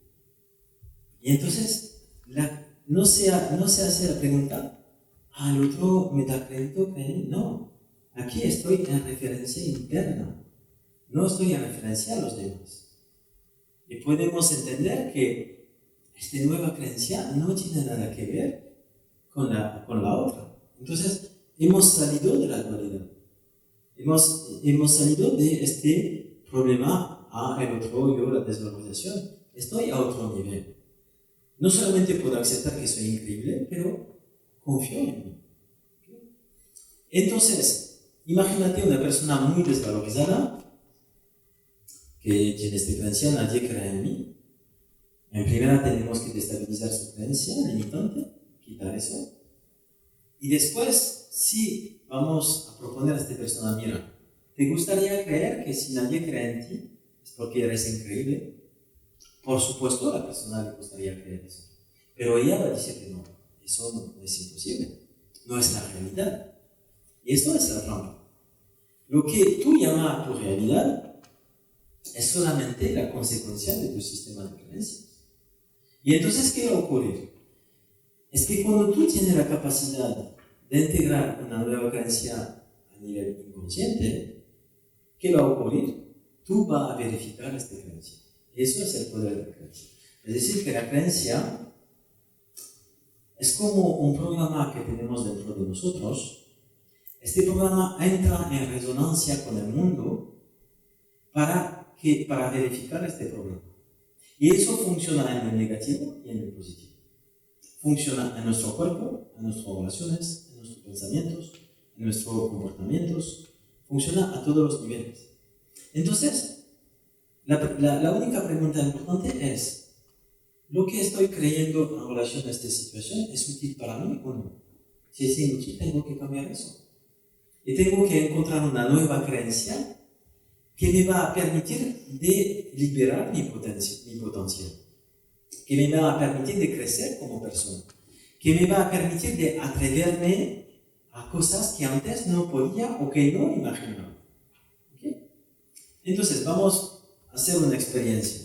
Y entonces, no se hace la pregunta, ¿al otro me da crédito? No. Aquí estoy en referencia interna. No estoy en referencia a los demás. Y podemos entender que esta nueva creencia no tiene nada que ver con la otra. Entonces, hemos salido de la dualidad. Hemos salido de este problema el otro yo, la desvalorización. Estoy a otro nivel. No solamente puedo aceptar que soy increíble, pero confío en mí. Entonces, imagínate una persona muy desvalorizada que tiene esta creencia, nadie cree en mí. En primera tenemos que destabilizar su creencia limitante, quitar eso. Y después, si vamos a proponer a esta persona, mira, ¿te gustaría creer que si nadie cree en ti es porque eres increíble? Por supuesto, a la persona le gustaría creer eso. Pero ella va a decir que no, eso no es imposible, no es la realidad. Y esto es la trampa. Lo que tú llamas tu realidad es solamente la consecuencia de tu sistema de creencias. Y entonces, ¿qué va a ocurrir? Es que cuando tú tienes la capacidad de integrar una nueva creencia a nivel inconsciente, ¿qué va a ocurrir? Tú vas a verificar esta creencia. Eso es el poder de la creencia. Es decir, que la creencia es como un programa que tenemos dentro de nosotros. Este programa entra en resonancia con el mundo para verificar este programa. Y eso funciona en el negativo y en el positivo. Funciona en nuestro cuerpo, en nuestras relaciones, en nuestros pensamientos, en nuestros comportamientos. Funciona a todos los niveles. Entonces, la única pregunta importante es, ¿lo que estoy creyendo en relación a esta situación es útil para mí o no? Si es inútil, tengo que cambiar eso. Y tengo que encontrar una nueva creencia que me va a permitir de liberar mi potencial, que me va a permitir de crecer como persona, que me va a permitir de atreverme a cosas que antes no podía o que no imaginaba. ¿Okay? Entonces, vamos a hacer una experiencia.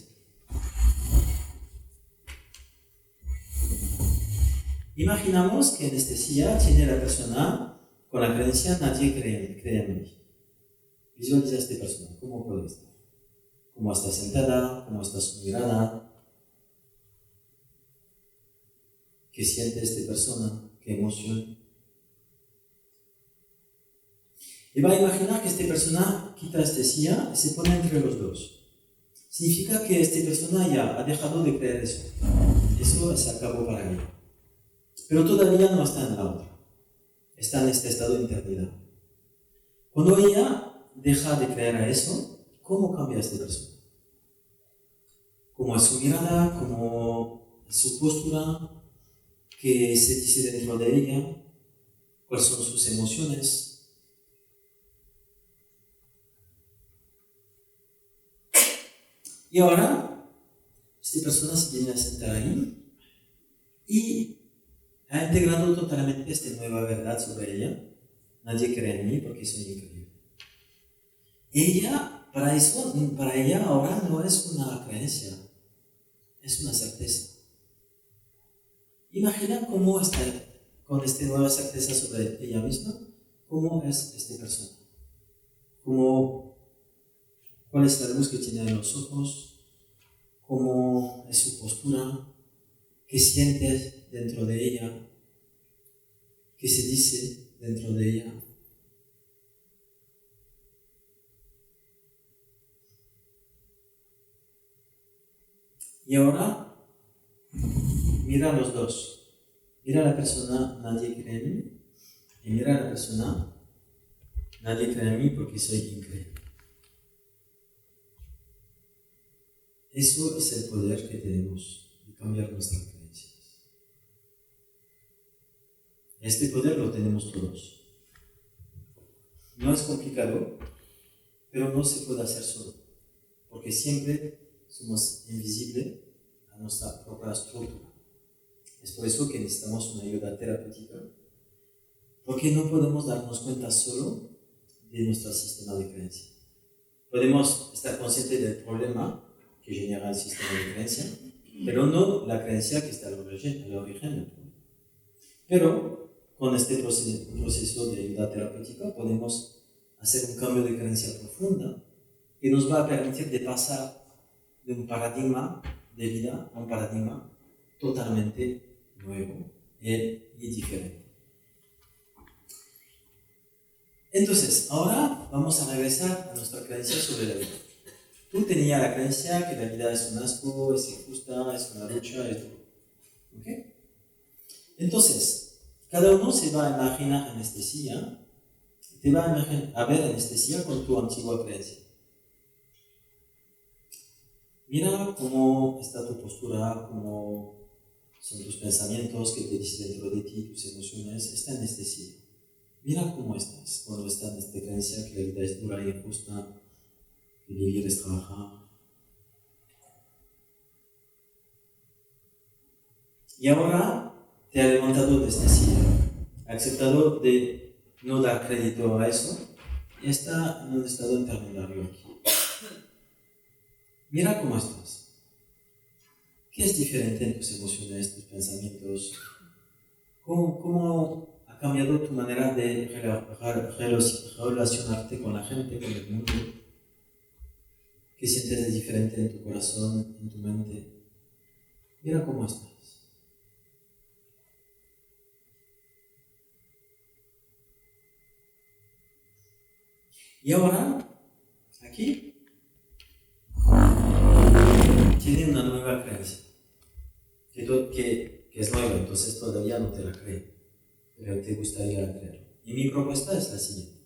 Imaginamos que anestesia tiene la persona con la creencia nadie cree en mí. Visualiza a esta persona, cómo puede estar, cómo está sentada, cómo está su mirada, qué siente esta persona, qué emoción. Y va a imaginar que esta persona quita anestesia y se pone entre los dos. Significa que esta persona ya ha dejado de creer eso. Eso se acabó para ella. Pero todavía no está en la otra. Está en este estado de eternidad. Cuando ella deja de creer a eso, ¿cómo cambia esta persona? ¿Cómo es su mirada? ¿Cómo es su postura? ¿Qué se dice dentro de ella? ¿Cuáles son sus emociones? Y ahora, esta persona se viene a sentar ahí y ha integrado totalmente esta nueva verdad sobre ella. Nadie cree en mí porque soy increíble. Ella, para ella ahora no es una creencia, es una certeza. Imagina cómo está con esta nueva certeza sobre ella misma, cómo es esta persona, cuál es la luz que tiene en los ojos, cómo es su postura, qué siente dentro de ella, qué se dice dentro de ella. Y ahora, mira a los dos. Mira a la persona, nadie cree en mí. Y mira a la persona, nadie cree en mí porque soy increíble. Eso es el poder que tenemos de cambiar nuestras creencias. Este poder lo tenemos todos. No es complicado, pero no se puede hacer solo, porque siempre somos invisibles a nuestra propia estructura. Es por eso que necesitamos una ayuda terapéutica, porque no podemos darnos cuenta solo de nuestro sistema de creencia. Podemos estar conscientes del problema que genera el sistema de creencia, pero no la creencia que está al origen del problema. Pero con este proceso de ayuda terapéutica podemos hacer un cambio de creencia profunda que nos va a permitir de pasar de un paradigma de vida a un paradigma totalmente nuevo y diferente. Entonces, ahora vamos a regresar a nuestra creencia sobre la vida. Tú tenías la creencia que la vida es un asco, es injusta, es una lucha, es duro. ¿Ok? Entonces, cada uno se va a imaginar anestesia, te va a ver anestesia con tu antigua creencia. Mira cómo está tu postura, cómo son tus pensamientos que te dicen dentro de ti, tus emociones, esta anestesia. Mira cómo estás cuando estás en esta creencia que la vida es dura y injusta, que vivir es trabajar. Y ahora te has levantado de esta silla, has aceptado de no dar crédito a eso y está en un estado intermedio aquí. Mira cómo estás. ¿Qué es diferente en tus emociones, tus pensamientos? ¿Cómo ha cambiado tu manera de relacionarte con la gente, con el mundo? ¿Qué sientes de diferente en tu corazón, en tu mente? Mira cómo estás. Y ahora, aquí, tiene una nueva creencia, que es nueva, entonces todavía no te la cree, pero te gustaría creerlo. Y mi propuesta es la siguiente.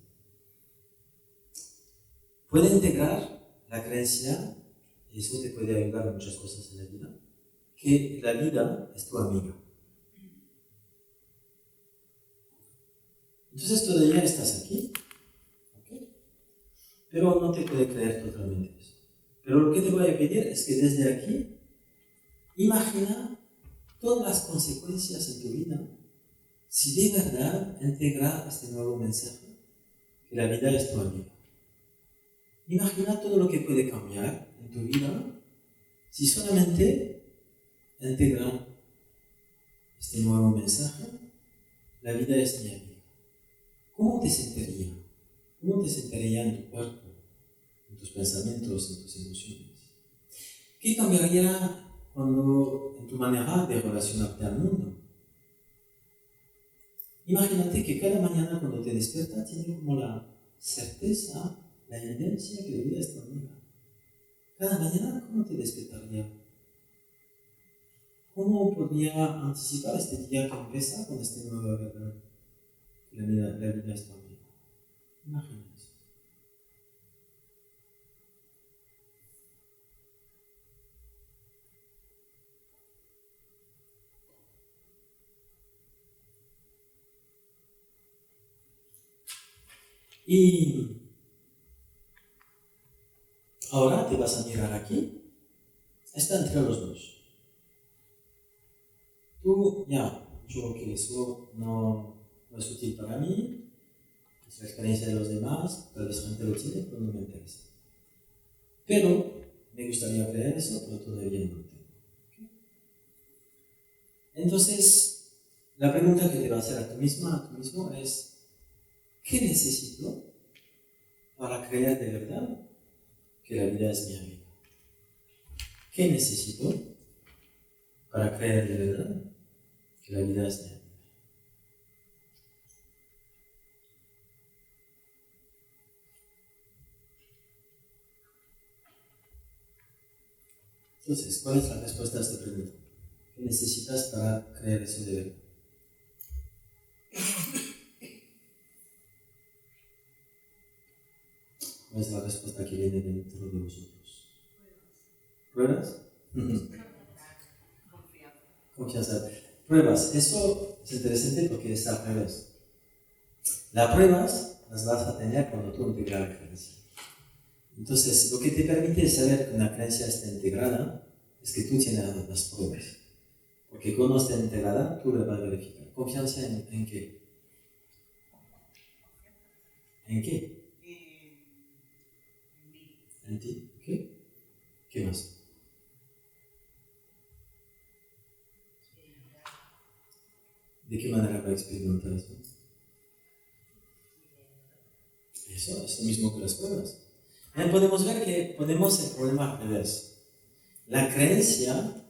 Puede integrar la creencia, y eso te puede ayudar en muchas cosas en la vida, que la vida es tu amiga. Entonces todavía estás aquí, ¿ok? Pero no te puede creer totalmente eso. Pero lo que te voy a pedir es que desde aquí, imagina todas las consecuencias en tu vida si de verdad integras este nuevo mensaje, que la vida es tu amiga. Imagina todo lo que puede cambiar en tu vida si solamente integras este nuevo mensaje, la vida es mi amiga. ¿Cómo te sentirías? ¿Cómo te sentirías en tu cuerpo, en tus pensamientos, en tus emociones? ¿Qué cambiaría en tu manera de relacionarte al mundo? Imagínate que cada mañana cuando te despiertas tienes como la certeza, la evidencia que la vida es tu amiga. Cada mañana, ¿cómo te despertaría? ¿Cómo podría anticipar este día que empieza con este nuevo verdad? Que la vida es tu amiga. Imagina eso. Y ahora te vas a mirar aquí. Está entre los dos. Tú, yo que eso no es útil para mí, es la experiencia de los demás, tal vez gente lo tiene, pero no me interesa. Pero me gustaría creer eso, pero todavía no lo tengo. Entonces, la pregunta que te vas a hacer a ti mismo es, ¿qué necesito para creer de verdad que la vida es mi amiga? ¿Qué necesito para creer de verdad que la vida es mi amiga? Entonces, ¿cuál es la respuesta a esta pregunta? ¿Qué necesitas para creer eso de verdad? ¿Cuál es la respuesta que viene dentro de vosotros? ¿Pruebas? Confianza. Pruebas. Eso es interesante porque es al revés. Las pruebas las vas a tener cuando tú integras la creencia. Entonces, lo que te permite saber que una creencia está integrada es que tú tienes las pruebas. Porque cuando está integrada, tú la vas a verificar. ¿Confianza en qué? ¿En qué? En ti. ¿Qué? ¿Qué más? ¿De qué manera va a experimentar eso? Eso es lo mismo que las pruebas. Podemos ver que ponemos el problema al revés. La creencia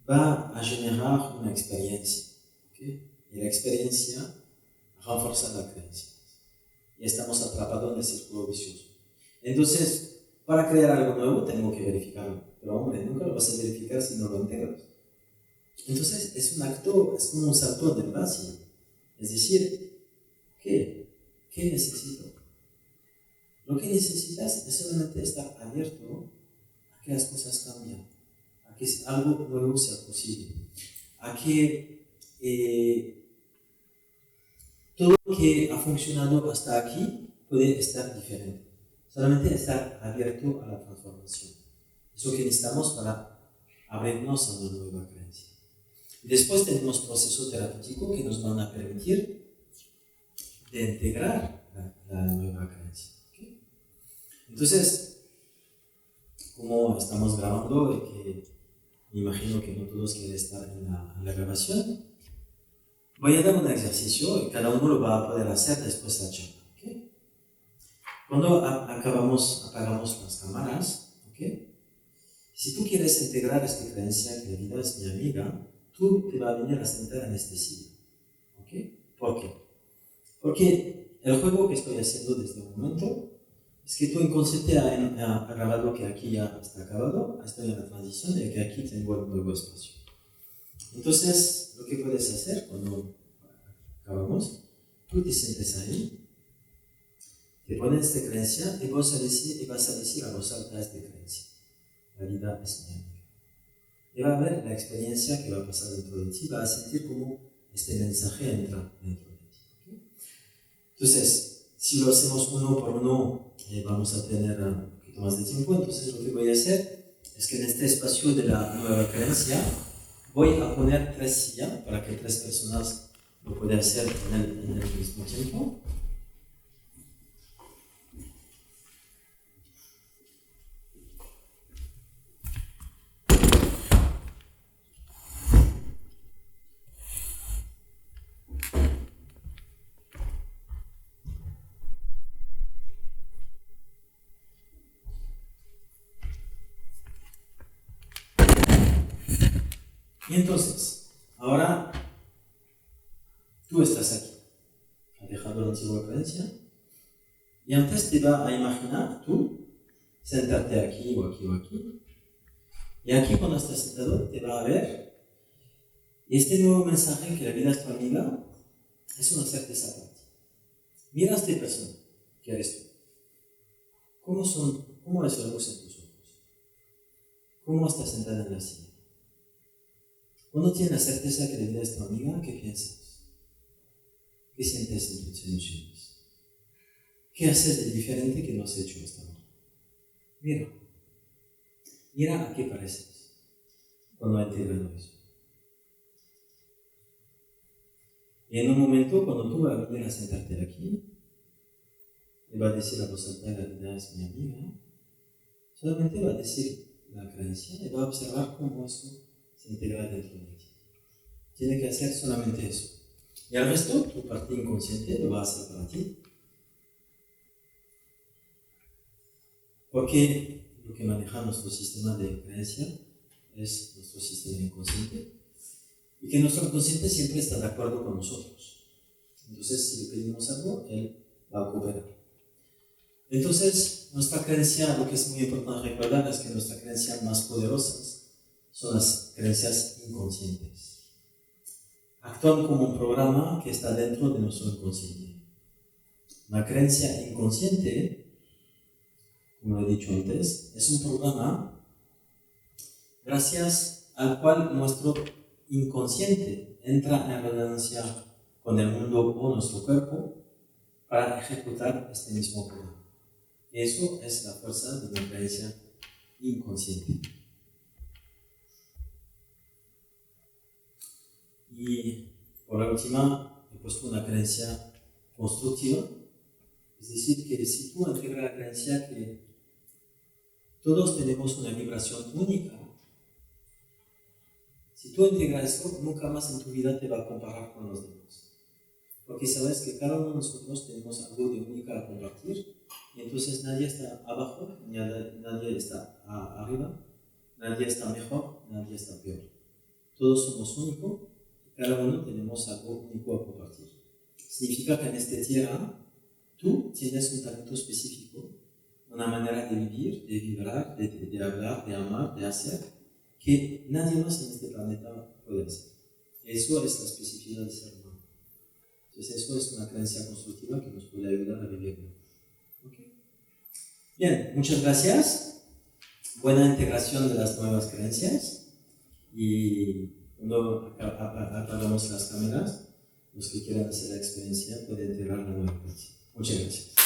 va a generar una experiencia. ¿Okay? Y la experiencia refuerza la creencia. Y estamos atrapados en el círculo vicioso. Entonces, para crear algo nuevo tengo que verificarlo. Pero hombre, nunca lo vas a verificar si no lo integras. Entonces, es un acto, es como un salto del vacío. Es decir, ¿qué necesito? Lo que necesitas es solamente estar abierto a que las cosas cambien, a que algo nuevo sea posible, a que todo lo que ha funcionado hasta aquí puede estar diferente. Solamente estar abierto a la transformación. Eso que necesitamos para abrirnos a una nueva creencia. Después tenemos procesos terapéuticos que nos van a permitir de integrar la nueva creencia. ¿Okay? Entonces, como estamos grabando y que me imagino que no todos quieren estar en la grabación, voy a dar un ejercicio y cada uno lo va a poder hacer después de la charla. ¿Okay? Cuando apagamos las cámaras, ¿okay? Si tú quieres integrar esta creencia que la vida es mi amiga, tú te vas a venir a sentar en este sitio. ¿Okay? ¿Por qué? Porque el juego que estoy haciendo desde un momento es que tu inconsciente ha grabado que aquí ya está acabado, estoy en la transición y que aquí tengo el nuevo espacio. Entonces, lo que puedes hacer cuando acabamos, tú te sientes ahí, te pones esta creencia y vas a decir a voz alta esta creencia. La vida es mi amiga. Y va a ver la experiencia que va a pasar dentro de ti, va a sentir como este mensaje entra dentro de ti. Entonces, si lo hacemos uno por uno, vamos a tener un poquito más de tiempo. Entonces, lo que voy a hacer es que en este espacio de la nueva creencia voy a poner 3 sillas para que 3 personas lo puedan hacer en el mismo tiempo. Y entonces, ahora tú estás aquí, has dejado la antigua creencia, y antes te va a imaginar tú sentarte aquí o aquí o aquí, y aquí cuando estás sentado te va a ver, y este nuevo mensaje que la vida es tu amiga es una certeza para ti. Mira a esta persona, que eres tú. ¿Cómo es la luz en tus ojos? ¿Cómo estás sentada en la silla? Cuando tienes la certeza que la vida es tu amiga, ¿qué piensas? ¿Qué sientes en tus emociones? ¿Qué haces de diferente que no has hecho hasta ahora? Mira a qué pareces cuando has integrado eso. Y en un momento, cuando tú vas a venir a sentarte aquí, le va a decir a voz alta, la vida es mi amiga, solamente va a decir la creencia y va a observar cómo eso se integra dentro de ti. Tiene que hacer solamente eso. Y al resto, tu parte inconsciente lo va a hacer para ti. Porque lo que maneja nuestro sistema de creencia es nuestro sistema inconsciente. Y que nuestro inconsciente siempre está de acuerdo con nosotros. Entonces, si le pedimos algo, él va a cooperar. Entonces, nuestra creencia, lo que es muy importante recordar es que nuestras creencias más poderosas son las creencias inconscientes. Actúan como un programa que está dentro de nuestro inconsciente. La creencia inconsciente, como he dicho antes, es un programa gracias al cual nuestro inconsciente entra en resonancia con el mundo o nuestro cuerpo para ejecutar este mismo programa. Y eso es la fuerza de una creencia inconsciente. Y por la última, he puesto una creencia constructiva, es decir, que si tú integras la creencia que todos tenemos una vibración única, si tú integras eso, nunca más en tu vida te va a comparar con los demás. Porque sabes que cada uno de nosotros tenemos algo de único a compartir, y entonces nadie está abajo, nadie está arriba, nadie está mejor, nadie está peor. Todos somos únicos. Cada uno tenemos algo único a compartir. Significa que en esta tierra tú tienes un talento específico, una manera de vivir, de vibrar, de hablar, de amar, de hacer, que nadie más en este planeta puede hacer. Eso es la especificidad del ser humano. Entonces eso es una creencia constructiva que nos puede ayudar a vivirlo. ¿Okay? Bien, muchas gracias. Buena integración de las nuevas creencias. Y cuando apagamos las cámaras, los que quieran hacer la experiencia pueden integrar la nueva creencia. Muchas gracias.